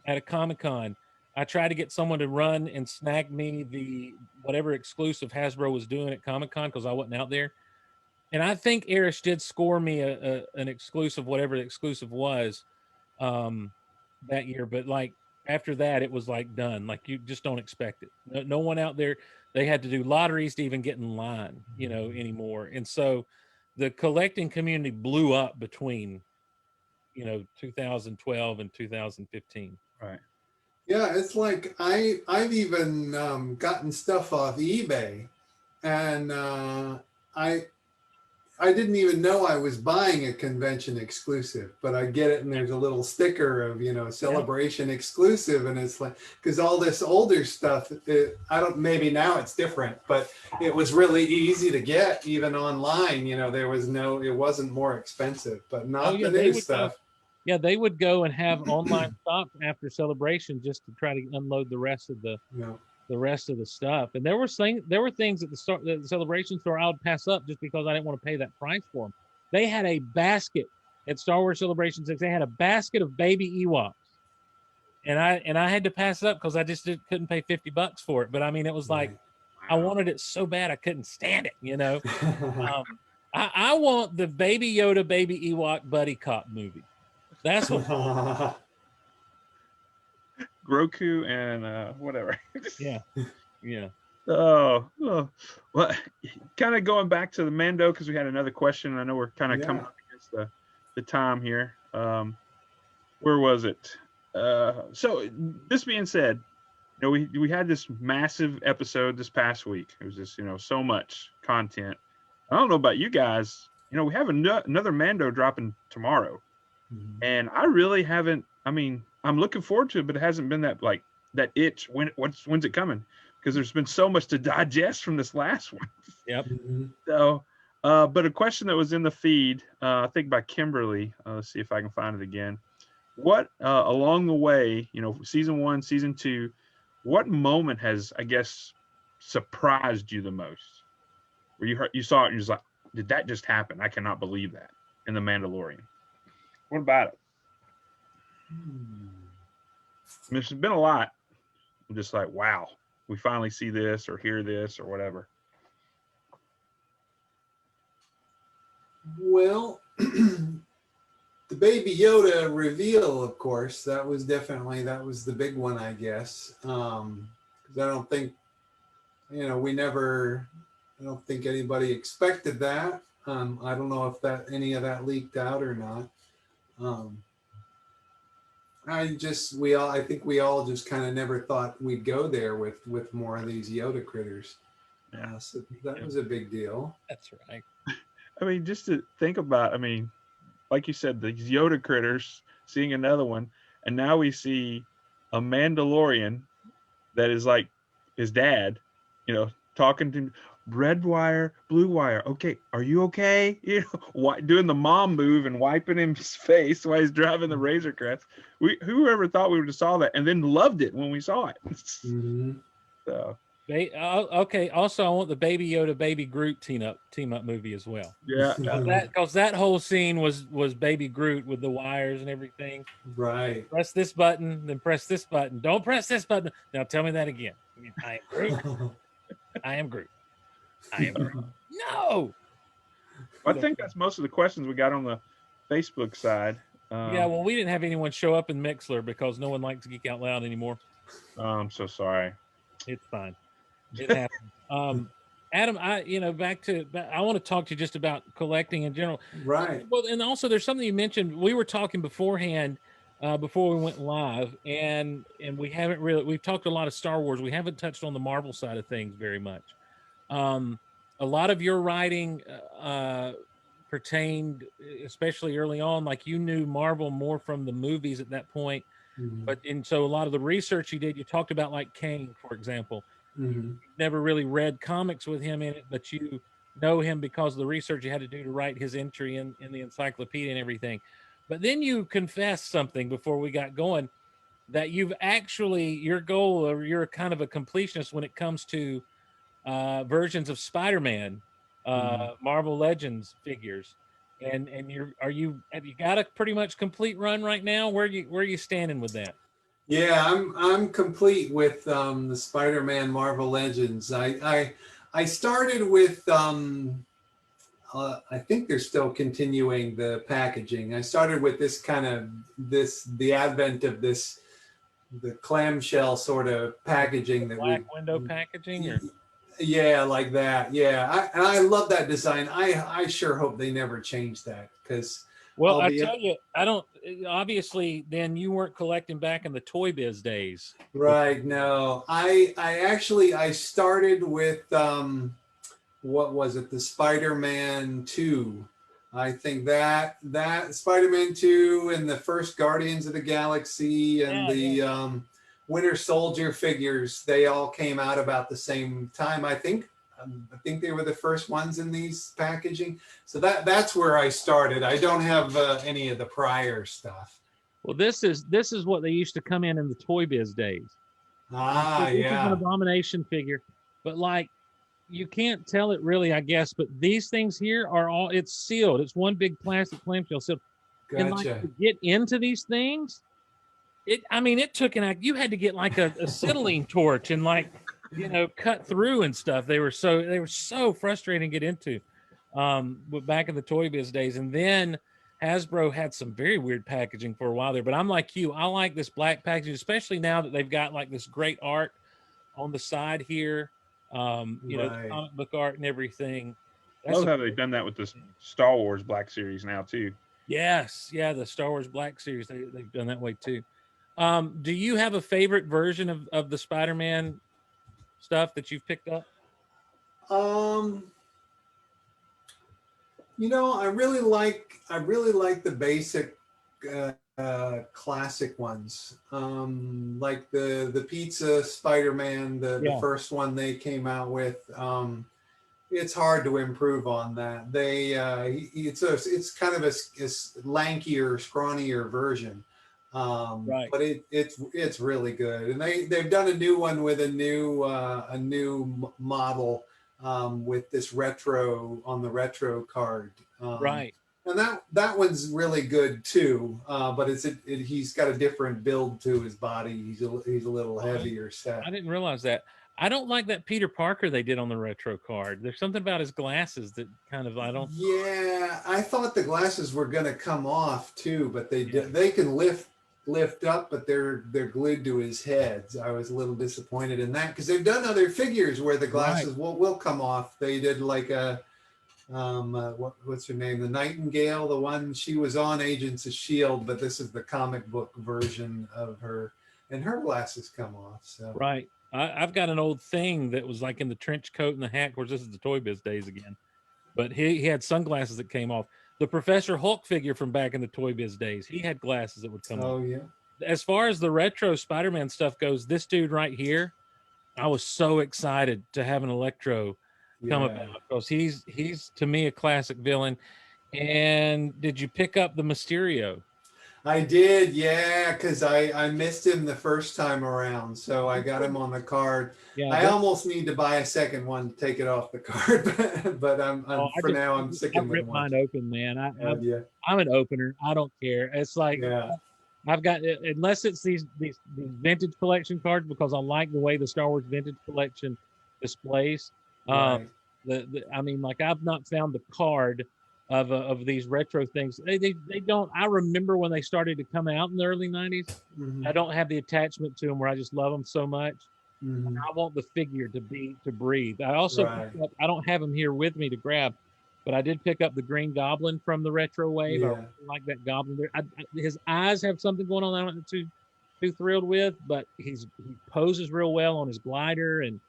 Speaker 1: at a Comic-Con, I tried to get someone to run and snag me the whatever exclusive Hasbro was doing at Comic-Con because I wasn't out there. and I think Erish did score me an exclusive, whatever the exclusive was, that year. But like after that, it was like done. Like you just don't expect it. No one out there. They had to do lotteries to even get in line, anymore. And so the collecting community blew up between 2012 and 2015.
Speaker 3: Right.
Speaker 2: Yeah, it's like I've even gotten stuff off eBay, and I didn't even know I was buying a convention exclusive, but I get it, and there's a little sticker of celebration exclusive, and it's like, because all this older stuff, maybe now it's different, but it was really easy to get even online. It wasn't more expensive, but not the new stuff.
Speaker 1: Yeah, they would go and have online stock after celebration just to try to unload the rest of the stuff. And there were things at the celebration store I would pass up just because I didn't want to pay that price for them. They had a basket at Star Wars Celebration 6. They had a basket of baby Ewoks, and I had to pass it up because I just couldn't pay $50 for it. But I mean, it was like I wanted it so bad I couldn't stand it. I want the Baby Yoda, Baby Ewok buddy cop movie. That's what.
Speaker 3: Groku and whatever.
Speaker 1: Yeah.
Speaker 3: Oh, well, kind of going back to the Mando, because we had another question. I know we're kind of coming up against the time here. Where was it? So this being said, we had this massive episode this past week. It was just so much content. I don't know about you guys. We have another Mando dropping tomorrow, and I really haven't. I mean, I'm looking forward to it, but it hasn't been that itch. When's it coming? Because there's been so much to digest from this last one.
Speaker 1: Yep.
Speaker 3: So, but a question that was in the feed, I think by Kimberly. Let's see if I can find it again. What along the way, season 1, season 2, what moment has, I guess, surprised you the most? Where you saw it and you're just like, did that just happen? I cannot believe that in The Mandalorian. What about it? There's been a lot. I'm just like, wow, we finally see this or hear this or whatever.
Speaker 2: Well, the Baby Yoda reveal, of course, that was the big one, I guess. Because I don't think, I don't think anybody expected that. I don't know if any of that leaked out or not. I think we all just kind of never thought we'd go there with more of these Yoda critters. Yeah, so that was a big deal.
Speaker 1: That's right.
Speaker 3: I mean, just to think about, like you said, these Yoda critters, seeing another one, and now we see a Mandalorian that is like his dad, talking to red wire, blue wire. Okay, are you okay? Doing the mom move and wiping his face while he's driving the Razor Crest. Whoever thought we would have saw that and then loved it when we saw it. So.
Speaker 1: Okay. Also, I want the Baby Yoda, Baby Groot team up movie as well.
Speaker 3: Yeah.
Speaker 1: Because that whole scene was Baby Groot with the wires and everything.
Speaker 2: Right.
Speaker 1: Press this button, then press this button. Don't press this button. Now tell me that again. I am Groot. I am Groot. I am Groot. No.
Speaker 3: I think that's most of the questions we got on the Facebook side.
Speaker 1: Yeah, well, we didn't have anyone show up in Mixler because no one likes Geek Out Loud anymore.
Speaker 3: I'm so sorry.
Speaker 1: It's fine. It happens. Adam, I want to talk to you just about collecting in general.
Speaker 2: Right.
Speaker 1: Well, and also there's something you mentioned. We were talking beforehand, before we went live, and we've talked a lot of Star Wars. We haven't touched on the Marvel side of things very much. A lot of your writing pertained, especially early on, like you knew Marvel more from the movies at that point. So a lot of the research you did, you talked about like Kane, for example. You never really read comics with him in it, but you know him because of the research you had to do to write his entry in the encyclopedia and everything. But then you confessed something before we got going, that your goal, or you're kind of a completionist when it comes to versions of Spiderman, Marvel Legends figures, and have you got a pretty much complete run right now? Where are you standing with that?
Speaker 2: Yeah, I'm complete with the Spider-Man Marvel Legends. I started with I think they're still continuing the packaging. I started with this kind of the advent of the clamshell sort of packaging that
Speaker 1: Black window packaging, or
Speaker 2: yeah, like that. Yeah, I love that design. I sure hope they never change that, because
Speaker 1: well, I tell you, I don't. Obviously, then you weren't collecting back in the Toy Biz days.
Speaker 2: right. No, I actually I started with what was it? The Spider-Man 2. I think that Spider-Man 2 and the first Guardians of the Galaxy and Winter Soldier figures, they all came out about the same time. I think they were the first ones in these packaging. So that's where I started. I don't have any of the prior stuff.
Speaker 1: Well, this is what they used to come in the Toy Biz days.
Speaker 2: Ah,
Speaker 1: This is
Speaker 2: yeah.
Speaker 1: an Abomination figure, but like, you can't tell it really, I guess. But these things here are all, it's sealed. It's one big plastic clamshell sealed. And like,
Speaker 2: Gotcha.
Speaker 1: to get into these things, it took you had to get like a acetylene torch and like, cut through and stuff. They were so frustrating to get into. But back in the Toy Biz days, and then Hasbro had some very weird packaging for a while there. But I'm like you, I like this black packaging, especially now that they've got like this great art on the side here. The comic book art and everything.
Speaker 3: I love how they've done that with the Star Wars Black Series now too.
Speaker 1: Yes, yeah, the Star Wars Black Series, they've done that way too. Do you have a favorite version of the Spider-Man stuff that you've picked up?
Speaker 2: I really like the basic classic ones, like the pizza Spider-Man, the first one they came out with. It's hard to improve on that. It's kind of a lankier, scrawnier version,
Speaker 1: right.
Speaker 2: but it's really good. And they've done a new one with a new model with this retro on the retro card.
Speaker 1: Right.
Speaker 2: And that one's really good too, but he's got a different build to his body. He's a little heavier set.
Speaker 1: I didn't realize that. I don't like that Peter Parker they did on the retro card. There's something about his glasses that kind of
Speaker 2: Yeah, I thought the glasses were gonna come off too, but they can lift up, but they're glued to his head. I was a little disappointed in that, because they've done other figures where the glasses will come off. They did like a what's her name? The Nightingale, the one she was on Agents of S.H.I.E.L.D., but this is the comic book version of her, and her glasses come off. So
Speaker 1: right. I've got an old thing that was like in the trench coat and the hat. Of course, this is the Toy Biz days again, but he had sunglasses that came off. The Professor Hulk figure from back in the Toy Biz days, he had glasses that would come off.
Speaker 2: Oh yeah.
Speaker 1: As far as the retro Spider-Man stuff goes, this dude right here, I was so excited to have an Electro come about, because he's to me a classic villain. And did you pick up the Mysterio?
Speaker 2: I did, yeah, because I missed him the first time around, so I got him on the card. Yeah, I almost need to buy a second one to take it off the card, but I'm sticking with one.
Speaker 1: Mine open, man. I'm an opener. I don't care. It's like I've got, unless it's these vintage collection cards, because I like the way the Star Wars vintage collection displays.
Speaker 2: Right.
Speaker 1: I mean, like, I've not found the card of these retro things. They don't. I remember when they started to come out in the early 90s.
Speaker 2: Mm-hmm.
Speaker 1: I don't have the attachment to them where I just love them so much.
Speaker 2: Mm-hmm.
Speaker 1: I want the figure to breathe. I also picked up, I don't have them here with me to grab, but I did pick up the Green Goblin from the retro wave.
Speaker 2: Yeah.
Speaker 1: I really like that Goblin. His eyes have something going on I'm not too thrilled with, but he poses real well on his glider, and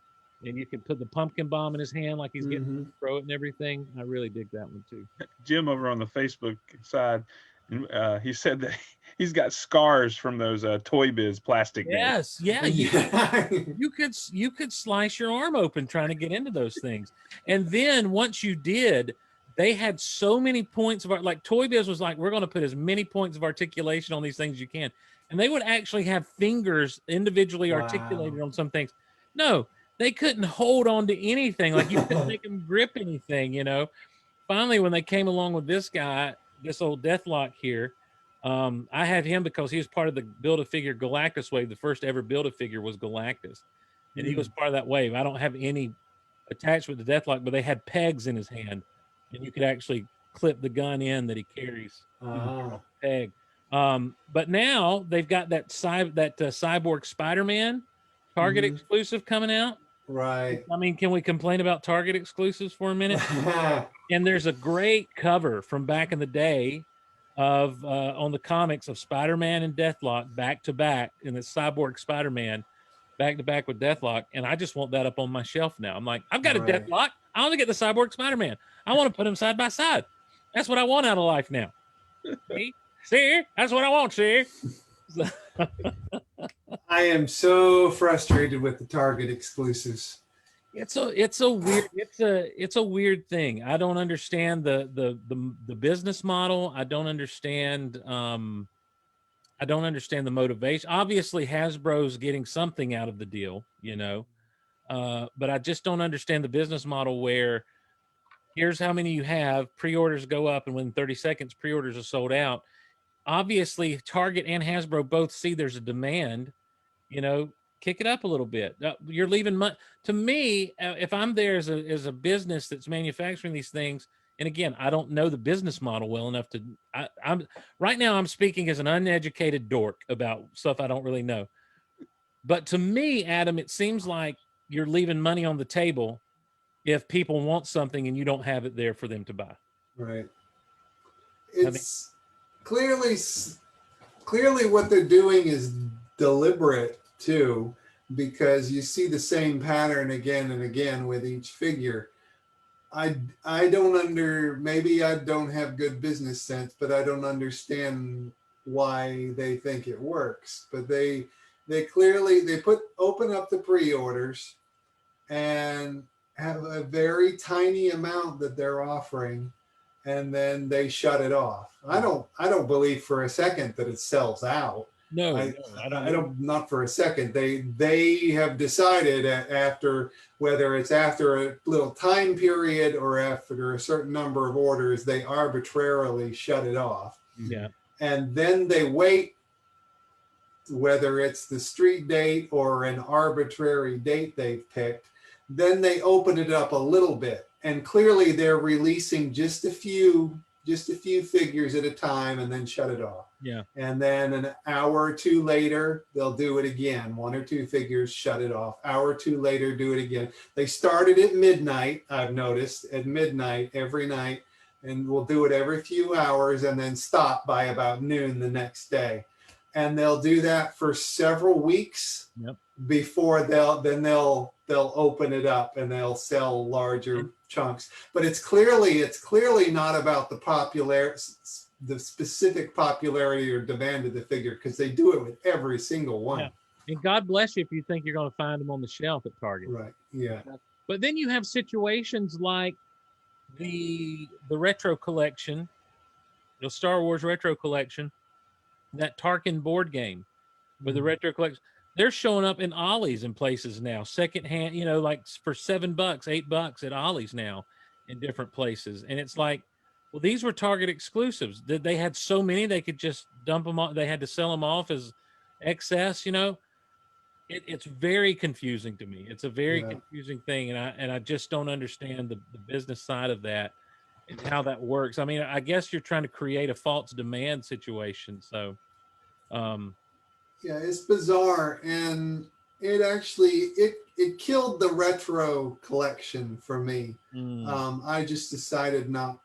Speaker 1: you can put the pumpkin bomb in his hand like he's getting to throw it and everything. I really dig that one too.
Speaker 3: Jim over on the Facebook side, he said that he's got scars from those Toy Biz plastic.
Speaker 1: Yes,
Speaker 3: days.
Speaker 1: yeah. You could slice your arm open trying to get into those things. And then once you did, they had so many points of art. Like Toy Biz was like, we're going to put as many points of articulation on these things as you can. And they would actually have fingers individually articulated on some things. No, they couldn't hold on to anything. Like, you couldn't make them grip anything, Finally, when they came along with this guy, this old Deathlock here, I had him because he was part of the Build-A-Figure Galactus wave. The first ever Build-A-Figure was Galactus. And he was part of that wave. I don't have any attachment to Deathlock, but they had pegs in his hand and you could actually clip the gun in that he carries. Peg. But now they've got that cyborg Spider-Man Target exclusive coming out.
Speaker 2: Right.
Speaker 1: I mean, can we complain about Target exclusives for a minute? And there's a great cover from back in the day of on the comics of Spider-Man and Deathlock back to back, and it's Cyborg Spider-Man back to back with Deathlock, and I just want that up on my shelf now. I'm like, I've got a Deathlock. I want to get the Cyborg Spider-Man. I want to put them side by side. That's what I want out of life now. See, that's what I want. See.
Speaker 2: I am so frustrated with the Target exclusives.
Speaker 1: It's a weird thing. I don't understand the business model. I don't understand the motivation. Obviously, Hasbro's getting something out of the deal, but I just don't understand the business model where here's how many you have, pre-orders go up, and within 30 seconds, pre-orders are sold out. Obviously, Target and Hasbro both see there's a demand, kick it up a little bit. You're leaving money. To me, if I'm there as a business that's manufacturing these things, and again, I don't know the business model well enough to. I'm right now. I'm speaking as an uneducated dork about stuff I don't really know. But to me, Adam, it seems like you're leaving money on the table if people want something and you don't have it there for them to buy.
Speaker 2: Right. It's clearly what they're doing is deliberate too, because you see the same pattern again and again with each figure. I don't maybe I don't have good business sense, but I don't understand why they think it works. But they clearly open up the pre-orders and have a very tiny amount that they're offering, and then they shut it off. I don't believe for a second that it sells out.
Speaker 1: No,
Speaker 2: I don't. Not for a second. They have decided after, whether it's after a little time period or after a certain number of orders, they arbitrarily shut it off.
Speaker 1: Yeah.
Speaker 2: And then they wait, whether it's the street date or an arbitrary date they've picked, then they open it up a little bit. And clearly they're releasing just a few figures at a time and then shut it off.
Speaker 1: Yeah.
Speaker 2: And then an hour or two later, they'll do it again. One or two figures, shut it off. Hour or two later, do it again. They started at midnight, I've noticed, at midnight every night, and we'll do it every few hours and then stop by about noon the next day. And they'll do that for several weeks before they'll open it up and they'll sell larger chunks. But it's clearly not about the specific popularity or demand of the figure, because they do it with every single one.
Speaker 1: Yeah. And God bless you if you think you're going to find them on the shelf at Target.
Speaker 2: Right. Yeah.
Speaker 1: But then you have situations like the retro collection, the Star Wars retro collection, that Tarkin board game with the retro collection. They're showing up in Ollie's in places now, secondhand, like for $7, $8 at Ollie's now in different places. And it's like, well, these were Target exclusives. They had so many, they could just dump them off. They had to sell them off as excess, It's very confusing to me. It's a very confusing thing. And I just don't understand the business side of that and how that works. I mean, I guess you're trying to create a false demand situation. So,
Speaker 2: yeah, it's bizarre, and it actually it killed the retro collection for me. I just decided not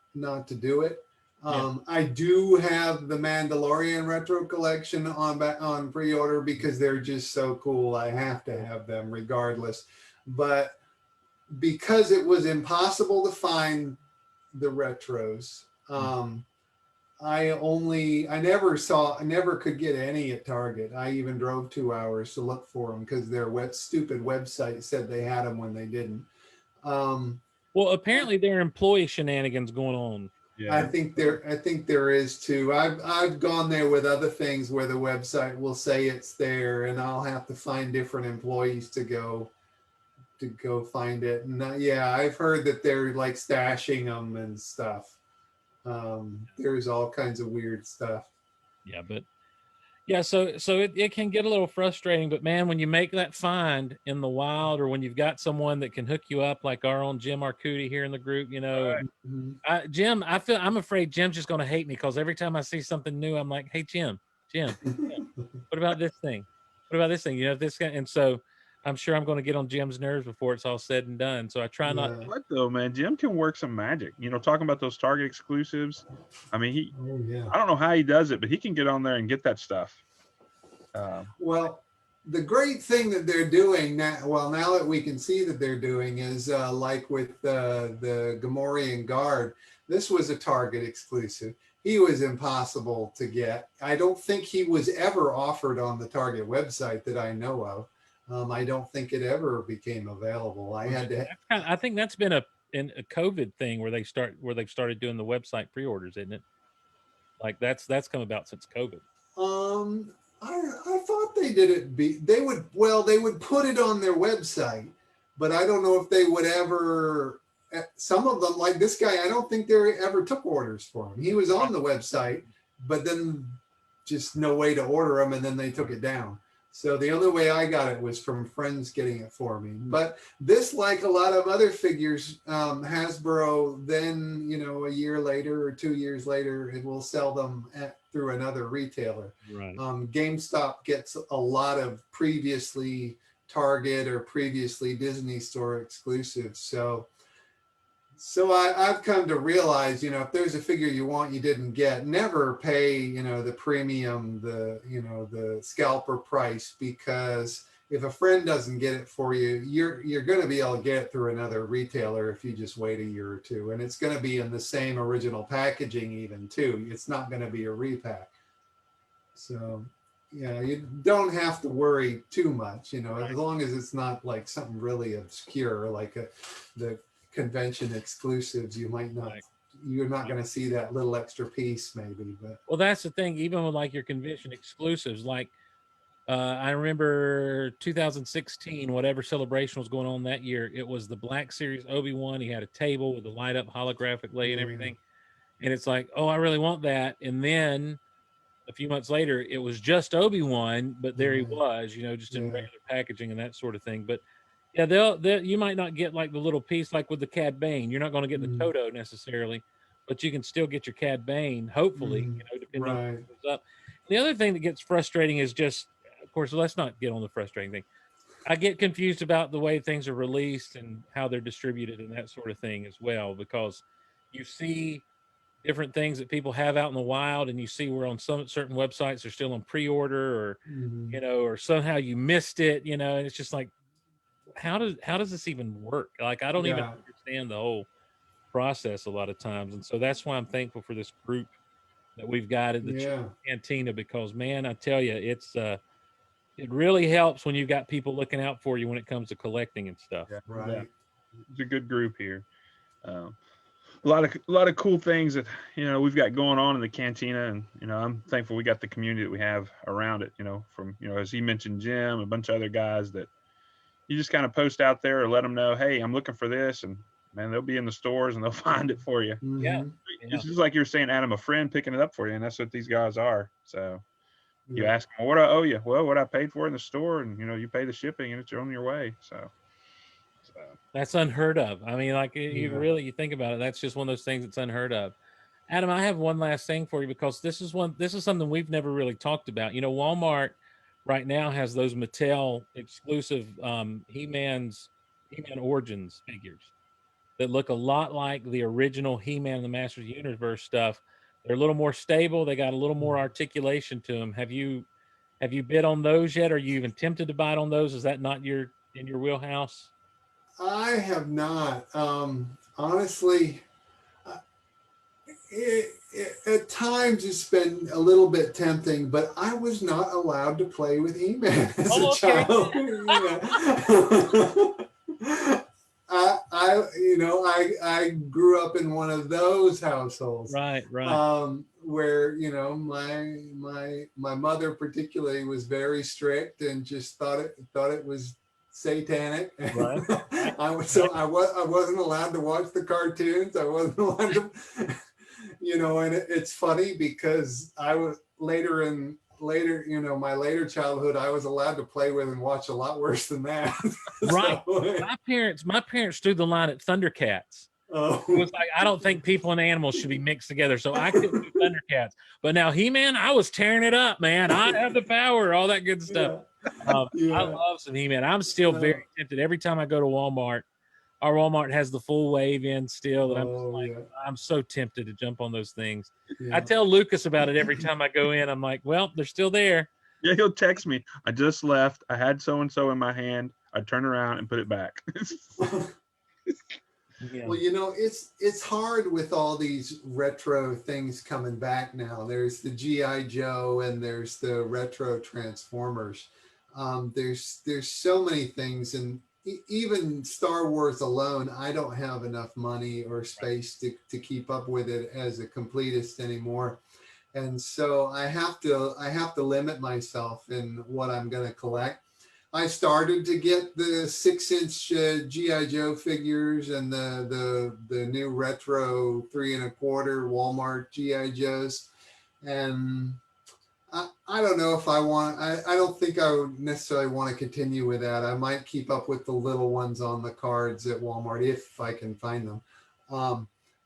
Speaker 2: to do it. I do have the Mandalorian retro collection on pre-order because they're just so cool. I have to have them regardless. But because it was impossible to find the retros, I never could get any at Target. I even drove 2 hours to look for them because their stupid website said they had them when they didn't.
Speaker 1: Well, apparently there are employee shenanigans going on.
Speaker 3: Yeah.
Speaker 2: I think there is too. I've gone there with other things where the website will say it's there, and I'll have to find different employees to go find it. And I've heard that they're like stashing them and stuff. There's all kinds of weird stuff.
Speaker 1: Yeah, but Yeah, so it can get a little frustrating, but man, when you make that find in the wild, or when you've got someone that can hook you up, like our own Jim Arcudi here in the group,
Speaker 3: Right.
Speaker 1: Jim, I'm afraid Jim's just going to hate me because every time I see something new, I'm like, hey, Jim, what about this thing? What about this thing? This guy, and so I'm sure I'm going to get on Jim's nerves before it's all said and done. So I try not.
Speaker 2: Yeah.
Speaker 3: What though, man? Jim can work some magic. Talking about those Target exclusives. I mean,
Speaker 2: Oh yeah.
Speaker 3: I don't know how he does it, but he can get on there and get that stuff.
Speaker 2: Well, the great thing that they're doing now, now that we can see that they're doing, is like with the Gamorrean Guard. This was a Target exclusive. He was impossible to get. I don't think he was ever offered on the Target website that I know of. I don't think it ever became available. I had to.
Speaker 1: I think that's been a COVID thing where they've started doing the website pre-orders, isn't it? Like that's come about since COVID.
Speaker 2: I thought they did it. They would put it on their website, but I don't know if they would ever. Some of them, like this guy, I don't think they ever took orders for him. He was on the website, but then just no way to order him, and then they took it down. So the only way I got it was from friends getting it for me. But this, like a lot of other figures, Hasbro, then, a year later or 2 years later, it will sell them through another retailer.
Speaker 1: Right.
Speaker 2: GameStop gets a lot of previously Target or previously Disney Store exclusives. So I've come to realize, if there's a figure you want you didn't get, never pay, the premium, the scalper price, because if a friend doesn't get it for you, you're going to be able to get it through another retailer if you just wait a year or two, and it's going to be in the same original packaging even too. It's not going to be a repack. So you don't have to worry too much, as long as it's not like something really obscure, like the convention exclusives. You're not going to see that little extra piece maybe, but
Speaker 1: well, that's the thing. Even with like your convention exclusives, like I remember 2016, whatever celebration was going on that year, it was the Black Series Obi-Wan. He had a table with the light up holographic lay and everything, and it's like, oh, I really want that. And then a few months later, it was just Obi-Wan, but there he was, just in regular packaging and that sort of thing. But yeah, they'll you might not get like the little piece like with the Cad Bane. You're not going to get the Toto necessarily, but you can still get your Cad Bane, hopefully, depending on what goes up. The other thing that gets frustrating is just, of course, let's not get on the frustrating thing. I get confused about the way things are released and how they're distributed and that sort of thing as well, because you see different things that people have out in the wild, and you see where on some certain websites they're still on pre-order, or or somehow you missed it, and it's just like, how does this even work? Like, I don't even understand the whole process a lot of times. And so that's why I'm thankful for this group that we've got at the Cantina, because man, I tell you, it's it really helps when you've got people looking out for you when it comes to collecting and stuff.
Speaker 3: Yeah, it's a good group here. A lot of cool things that we've got going on in the Cantina, and I'm thankful we got the community that we have around it. From as he mentioned, Jim, a bunch of other guys that you just kind of post out there or let them know, hey, I'm looking for this, and man, they'll be in the stores and they'll find it for you.
Speaker 1: Yeah.
Speaker 3: It's just like you're saying, Adam, a friend picking it up for you, and that's what these guys are. So you ask them, what do I owe you? Well, what I paid for in the store, and you pay the shipping, and it's on your way. So
Speaker 1: that's unheard of. I mean, like you think about it, that's just one of those things that's unheard of. Adam, I have one last thing for you, because this is something we've never really talked about. Walmart right now has those Mattel exclusive He-Man Origins figures that look a lot like the original He-Man and the Masters of the Universe stuff. They're a little more stable. They got a little more articulation to them. Have you bid on those yet? Are you even tempted to buy on those? Is that not in your wheelhouse?
Speaker 2: I have not. Honestly, at times it's been a little bit tempting, but I was not allowed to play with He-Man as a child. I grew up in one of those households,
Speaker 1: right,
Speaker 2: where my mother particularly was very strict and just thought it was satanic.
Speaker 1: Right.
Speaker 2: I wasn't allowed to watch the cartoons. I wasn't allowed to. And it's funny because I was later in later, my later childhood, I was allowed to play with and watch a lot worse than that.
Speaker 1: Right.
Speaker 2: So,
Speaker 1: My parents drew the line at Thundercats.
Speaker 2: oh,
Speaker 1: It was like, I don't think people and animals should be mixed together. So I couldn't do Thundercats. But now He-Man, I was tearing it up, man. I have the power, all that good stuff.
Speaker 2: yeah.
Speaker 1: I love some He-Man. I'm still very tempted. Every time I go to Walmart, our Walmart has the full wave in still. And I'm just like, I'm so tempted to jump on those things.
Speaker 2: Yeah.
Speaker 1: I tell Lucas about it every time I go in. I'm like, well, they're still there.
Speaker 3: Yeah, he'll text me. I just left. I had so and so in my hand. I turn around and put it back.
Speaker 1: Yeah.
Speaker 2: Well, it's hard with all these retro things coming back now. There's the GI Joe and there's the retro Transformers. There's so many things, and even Star Wars alone, I don't have enough money or space to keep up with it as a completist anymore. And so I have to limit myself in what I'm going to collect. I started to get the 6-inch GI Joe figures and the new retro 3 1/4 Walmart GI Joes, and I don't know if I want. I don't think I would necessarily want to continue with that. I might keep up with the little ones on the cards at Walmart if I can find them.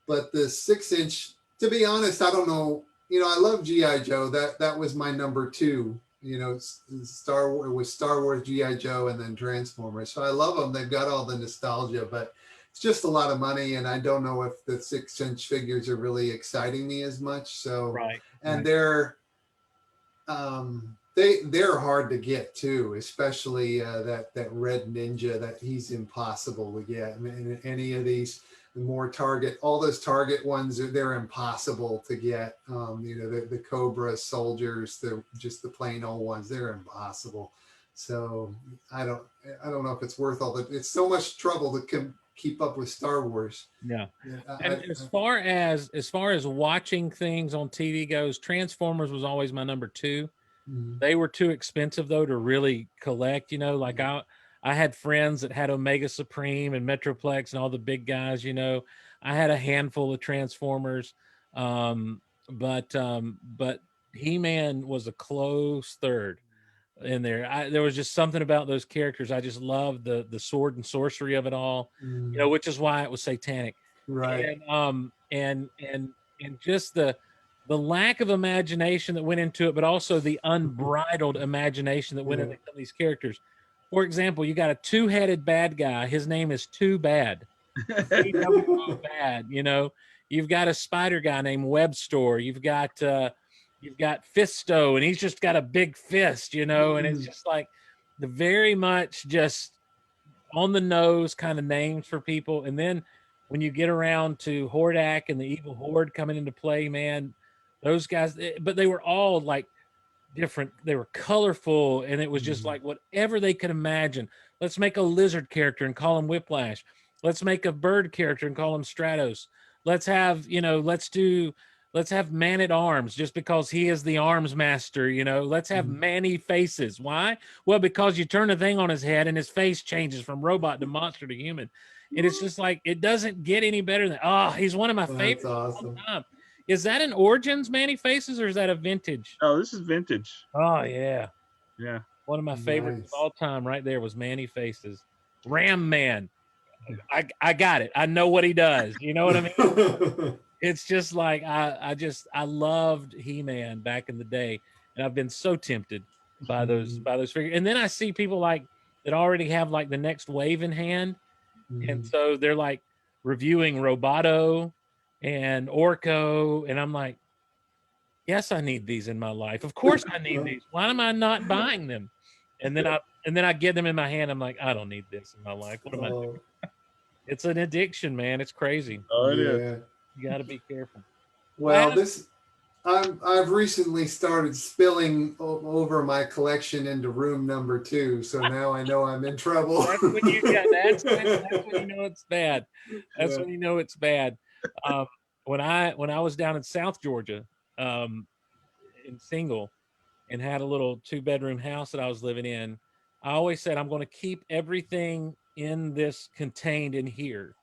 Speaker 2: But the 6-inch, to be honest, I don't know. I love GI Joe. That was my number 2. Star Wars, GI Joe, and then Transformers. So I love them. They've got all the nostalgia, but it's just a lot of money, and I don't know if the 6-inch figures are really exciting me as much. So
Speaker 1: Right.
Speaker 2: And they're hard to get too, especially that Red Ninja. That he's impossible to get. I mean, any of these. All those Target ones, they're impossible to get. The Cobra soldiers, just the plain old ones, they're impossible. So I don't know if it's worth it's so much trouble to keep up with Star Wars.
Speaker 1: Yeah. And as far as watching things on TV goes, Transformers was always my number 2.
Speaker 2: Mm-hmm.
Speaker 1: They were too expensive though to really collect, like I had friends that had Omega Supreme and Metroplex and all the big guys, I had a handful of Transformers. But He-Man was a close third in there. There was just something about those characters. I just loved the sword and sorcery of it all, which is why it was satanic.
Speaker 2: Right.
Speaker 1: And just the lack of imagination that went into it, but also the unbridled imagination that went into some of these characters. For example, you got a 2-headed bad guy. His name is Too Bad. Bad, You've got a spider guy named Webstore. You've got Fisto, and he's just got a big fist, and it's just like the very much just on the nose kind of names for people. And then when you get around to Hordak and the Evil Horde coming into play, man, those guys, but they were all like different. They were colorful, and it was just like whatever they could imagine. Let's make a lizard character and call him Whiplash. Let's make a bird character and call him Stratos. Let's have Man at Arms just because he is the arms master. Let's have Manny Faces. Why? Well, because you turn the thing on his head and his face changes from robot to monster to human, and it's just like it doesn't get any better than he's one of my favorites.
Speaker 2: That's awesome.
Speaker 1: All the time. Is that an Origins Manny Faces or is that a vintage?
Speaker 3: Oh, this is vintage.
Speaker 1: Oh, yeah.
Speaker 3: Yeah.
Speaker 1: One of my favorites of all time right there was Manny Faces. Ram Man. I got it. I know what he does. You know what I mean? It's just like I loved He-Man back in the day, and I've been so tempted by those figures. And then I see people like that already have like the next wave in hand, and so they're like reviewing Roboto and Orko, and I'm like, yes, I need these in my life. Of course I need these. Why am I not buying them? And then I get them in my hand. I'm like, I don't need this in my life. What am I doing? It's an addiction, man. It's crazy.
Speaker 3: Oh, it is.
Speaker 1: You got to be careful.
Speaker 2: Well, I've recently started spilling over my collection into room number 2, so now I know I'm in trouble.
Speaker 1: That's when you know it's bad. That's when you know it's bad. When I was down in South Georgia, in Single, and had a little 2-bedroom house that I was living in, I always said I'm going to keep everything in this contained in here.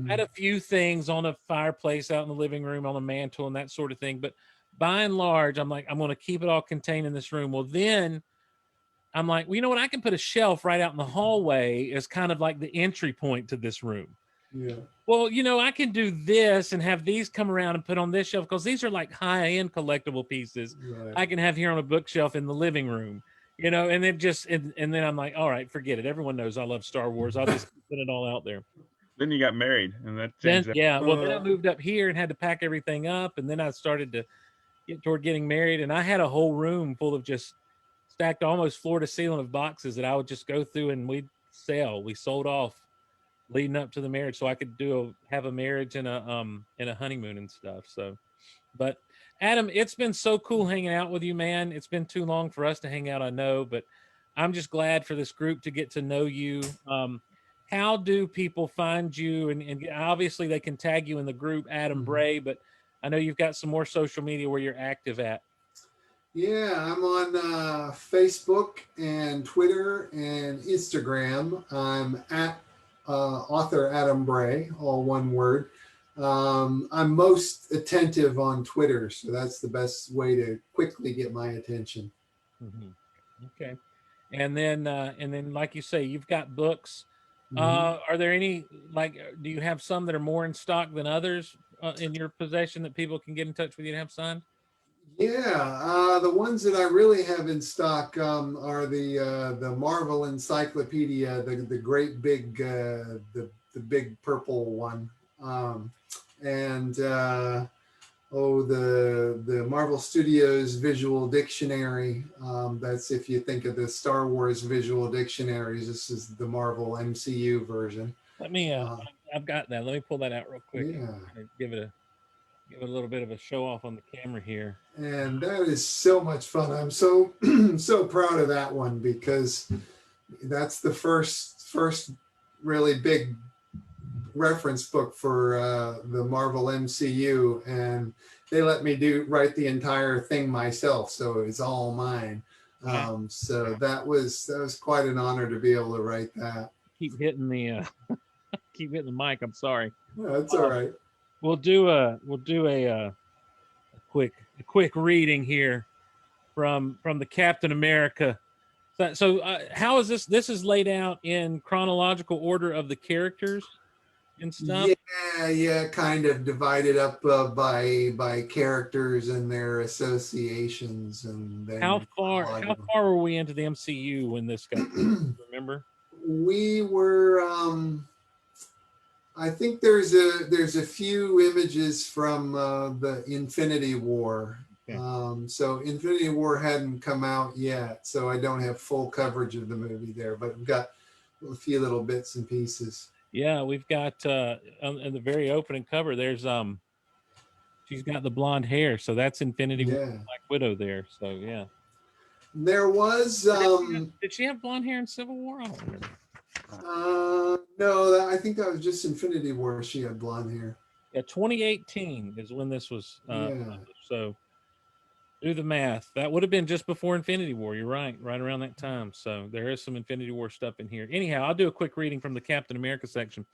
Speaker 1: I had a few things on a fireplace out in the living room, on the mantle, and that sort of thing, but by and large, I'm like, I'm going to keep it all contained in this room. Well, then I'm like, well, you know what? I can put a shelf right out in the hallway as kind of like the entry point to this room.
Speaker 2: Yeah.
Speaker 1: Well, you know, I can do this and have these come around and put on this shelf because these are like high-end collectible pieces.
Speaker 2: Right.
Speaker 1: I can have here on a bookshelf in the living room, you know, and then and then I'm like, all right, forget it. Everyone knows I love Star Wars. I'll just put it all out there.
Speaker 3: Then you got married, and that
Speaker 1: Then,
Speaker 3: changed that.
Speaker 1: yeah, well, then I moved up here and had to pack everything up, and then I started to get toward getting married, and I had a whole room full of just stacked almost floor to ceiling of boxes that I would just go through and we'd sell. We sold off leading up to the marriage, so I could have a marriage and a honeymoon and stuff. So, but Adam, it's been so cool hanging out with you, man. It's been too long for us to hang out, I know, but I'm just glad for this group to get to know you. How do people find you? And obviously they can tag you in the group, Adam Bray, but I know you've got some more social media where you're active at.
Speaker 2: Yeah, I'm on Facebook and Twitter and Instagram. I'm at author Adam Bray, all one word. I'm most attentive on Twitter, so that's the best way to quickly get my attention.
Speaker 1: Okay, and then like you say, you've got books. Are there any, like, do you have some that are more in stock than others in your possession that people can get in touch with you to have signed?
Speaker 2: Yeah, the ones that I really have in stock are the Marvel Encyclopedia, the great big the big purple one, and the Marvel Studios Visual Dictionary. That's if you think of the Star Wars visual dictionaries. This is the Marvel MCU version.
Speaker 1: Let me. I've got that. Let me pull that out real quick.
Speaker 2: Yeah.
Speaker 1: Give it a little bit of a show off on the camera here.
Speaker 2: And that is so much fun. I'm so so proud of that one because that's the first really big reference book for the Marvel MCU, and they let me write the entire thing myself, so it's all mine. So that was quite an honor to be able to write that.
Speaker 1: Keep hitting the keep hitting the mic. I'm sorry.
Speaker 2: No, that's all right.
Speaker 1: We'll do a quick reading here from the Captain America. So how is this? This is laid out in chronological order of the characters and stuff.
Speaker 2: Yeah, kind of divided up by characters and their associations. And then
Speaker 1: how far were we into the MCU when this got? Remember?
Speaker 2: We were. I think there's a few images from the Infinity War.
Speaker 1: Okay.
Speaker 2: So Infinity War hadn't come out yet, so I don't have full coverage of the movie there, but we've got a few little bits and pieces.
Speaker 1: Yeah, we've got in the very opening cover. There's she's got the blonde hair, so that's Infinity War, Black Widow there. So yeah,
Speaker 2: there was.
Speaker 1: Did she have blonde hair in Civil War? I don't remember.
Speaker 2: No, I think that was just Infinity War. She had blonde hair.
Speaker 1: Yeah, 2018 is when this was. So do the math. That would have been just before Infinity War. You're right around that time. So there is some Infinity War stuff in here. Anyhow, I'll do a quick reading from the Captain America section.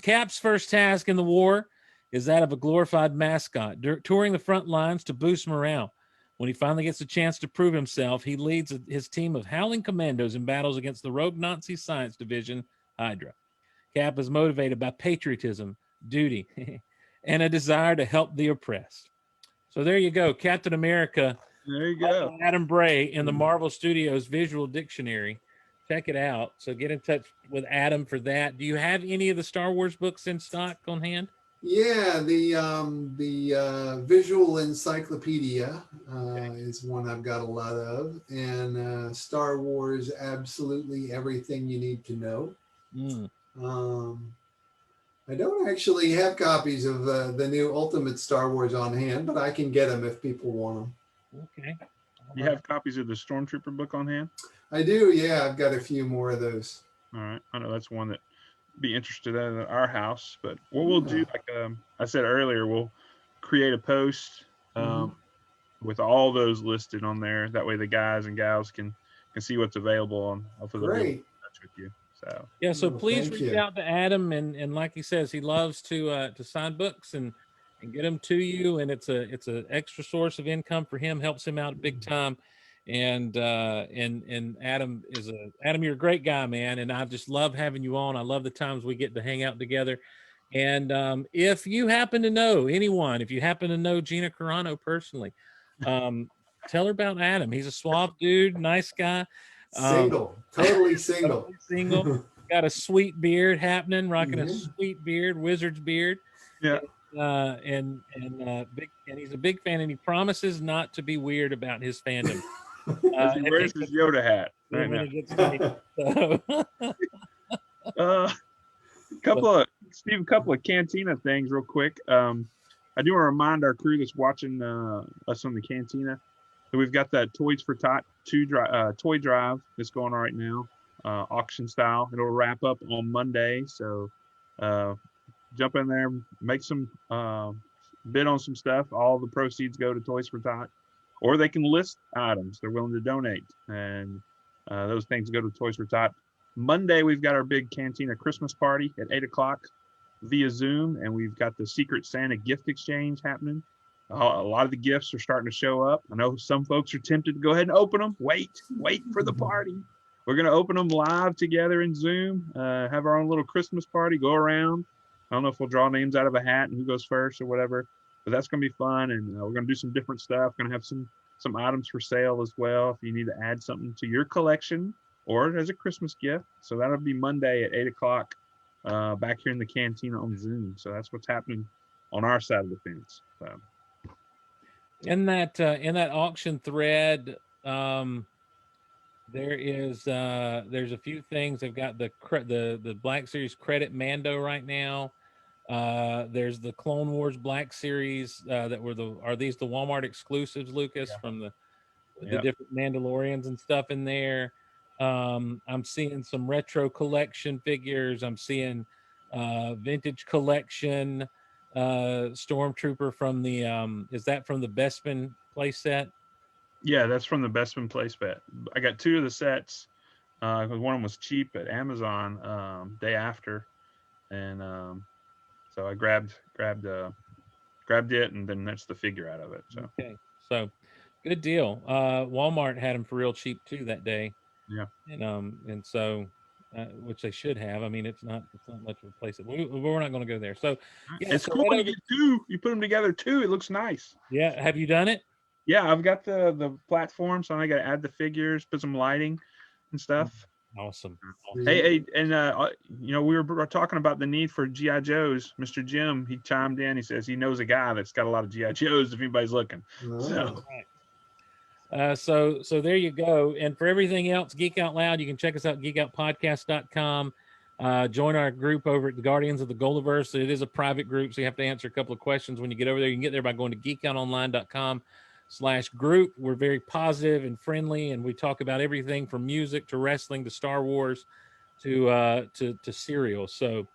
Speaker 1: Cap's first task in the war is that of a glorified mascot, touring the front lines to boost morale. When he finally gets a chance to prove himself, he leads his team of howling commandos in battles against the rogue Nazi science division, Hydra. Cap is motivated by patriotism, duty, and a desire to help the oppressed. So there you go, Captain America.
Speaker 3: There you go.
Speaker 1: Adam Bray in the Marvel Studios Visual Dictionary. Check it out. So get in touch with Adam for that. Do you have any of the Star Wars books in stock on hand?
Speaker 2: Yeah, the Visual Encyclopedia is one I've got a lot of, and Star Wars, absolutely everything you need to know. I don't actually have copies of the new Ultimate Star Wars on hand, but I can get them if people want them.
Speaker 1: Okay.
Speaker 3: You have copies of the Stormtrooper book on hand?
Speaker 2: I do, yeah. I've got a few more of those.
Speaker 3: All right. I know that's one that be interested in at our house, but what we'll do, like I said earlier, we'll create a post with all those listed on there. That way the guys and gals can see what's available on off of the
Speaker 2: Great.
Speaker 3: touch with you. So
Speaker 1: yeah, so please reach out to Adam, and like he says, he loves to sign books, and and get them to you. And it's a extra source of income for him, helps him out big time. And Adam you're a great guy, man. And I just love having you on. I love the times we get to hang out together. And if you happen to know anyone, if you happen to know Gina Carano personally, tell her about Adam. He's a suave dude, nice guy.
Speaker 2: Totally single.
Speaker 1: Totally single. Got a sweet beard happening, rocking a sweet beard, wizard's beard.
Speaker 3: Yeah.
Speaker 1: And he's a big fan, and he promises not to be weird about his fandom.
Speaker 3: He wears his Yoda hat right now. Couple of Cantina things real quick. I do want to remind our crew that's watching us on the Cantina that we've got that Toys for Tot toy drive that's going on right now, auction style. It'll wrap up on Monday, so jump in there, make some bid on some stuff. All the proceeds go to Toys for Tot, or they can list items they're willing to donate, and those things go to Toys for Tot. Monday, we've got our big Cantina Christmas party at 8 o'clock via Zoom, and we've got the Secret Santa gift exchange happening. A lot of the gifts are starting to show up. I know some folks are tempted to go ahead and open them. Wait for the party. We're going to open them live together in Zoom, have our own little Christmas party, go around. I don't know if we'll draw names out of a hat and who goes first or whatever, but that's going to be fun, and we're going to do some different stuff. Going to have some items for sale as well if you need to add something to your collection or as a Christmas gift. So that'll be Monday at 8 o'clock back here in the Cantina on Zoom. So that's what's happening on our side of the fence. So.
Speaker 1: In that auction thread, there's a few things. They've got the Black Series credit Mando right now. There's the Clone Wars Black Series are these the Walmart exclusives, Lucas, from the different Mandalorians and stuff in there. I'm seeing some retro collection figures. I'm seeing vintage collection Stormtrooper from the is that from the Bestman playset?
Speaker 3: Yeah, that's from the Bestman playset. I got 2 of the sets because one of them was cheap at Amazon day after, and so I grabbed it, and then that's the figure out of it. So
Speaker 1: okay, so good deal. Walmart had them for real cheap too that day.
Speaker 3: Yeah,
Speaker 1: and so which they should have. I mean, it's not much of a place. We're not going to go there. So yeah,
Speaker 3: it's cool when you get 2. You put them together 2. It looks nice.
Speaker 1: Yeah, have you done it?
Speaker 3: Yeah, I've got the platform, so I got to add the figures, put some lighting and stuff.
Speaker 1: Awesome.
Speaker 3: Hey, and we were talking about the need for GI Joes. Mr. Jim, he chimed in. He says he knows a guy that's got a lot of GI Joes if anybody's looking. So.
Speaker 1: So there you go. And for everything else, Geek Out Loud, you can check us out at geekoutpodcast.com. Join our group over at the Guardians of the Goldiverse. It is a private group, so you have to answer a couple of questions when you get over there. You can get there by going to geekoutonline.com/group. We're very positive and friendly, and we talk about everything from music to wrestling to Star Wars to cereal. So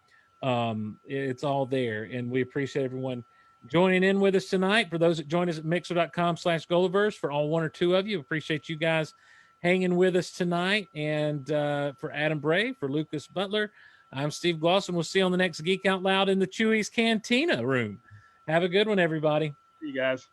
Speaker 1: it's all there, and we appreciate everyone joining in with us tonight. For those that join us at mixer.com/Goldiverse, for all 1 or 2 of you, appreciate you guys hanging with us tonight. And for Adam Bray, for Lucas Butler, I'm Steve Glosson. We'll see you on the next Geek Out Loud in the Chewy's Cantina room. Have a good one, everybody.
Speaker 3: See you guys.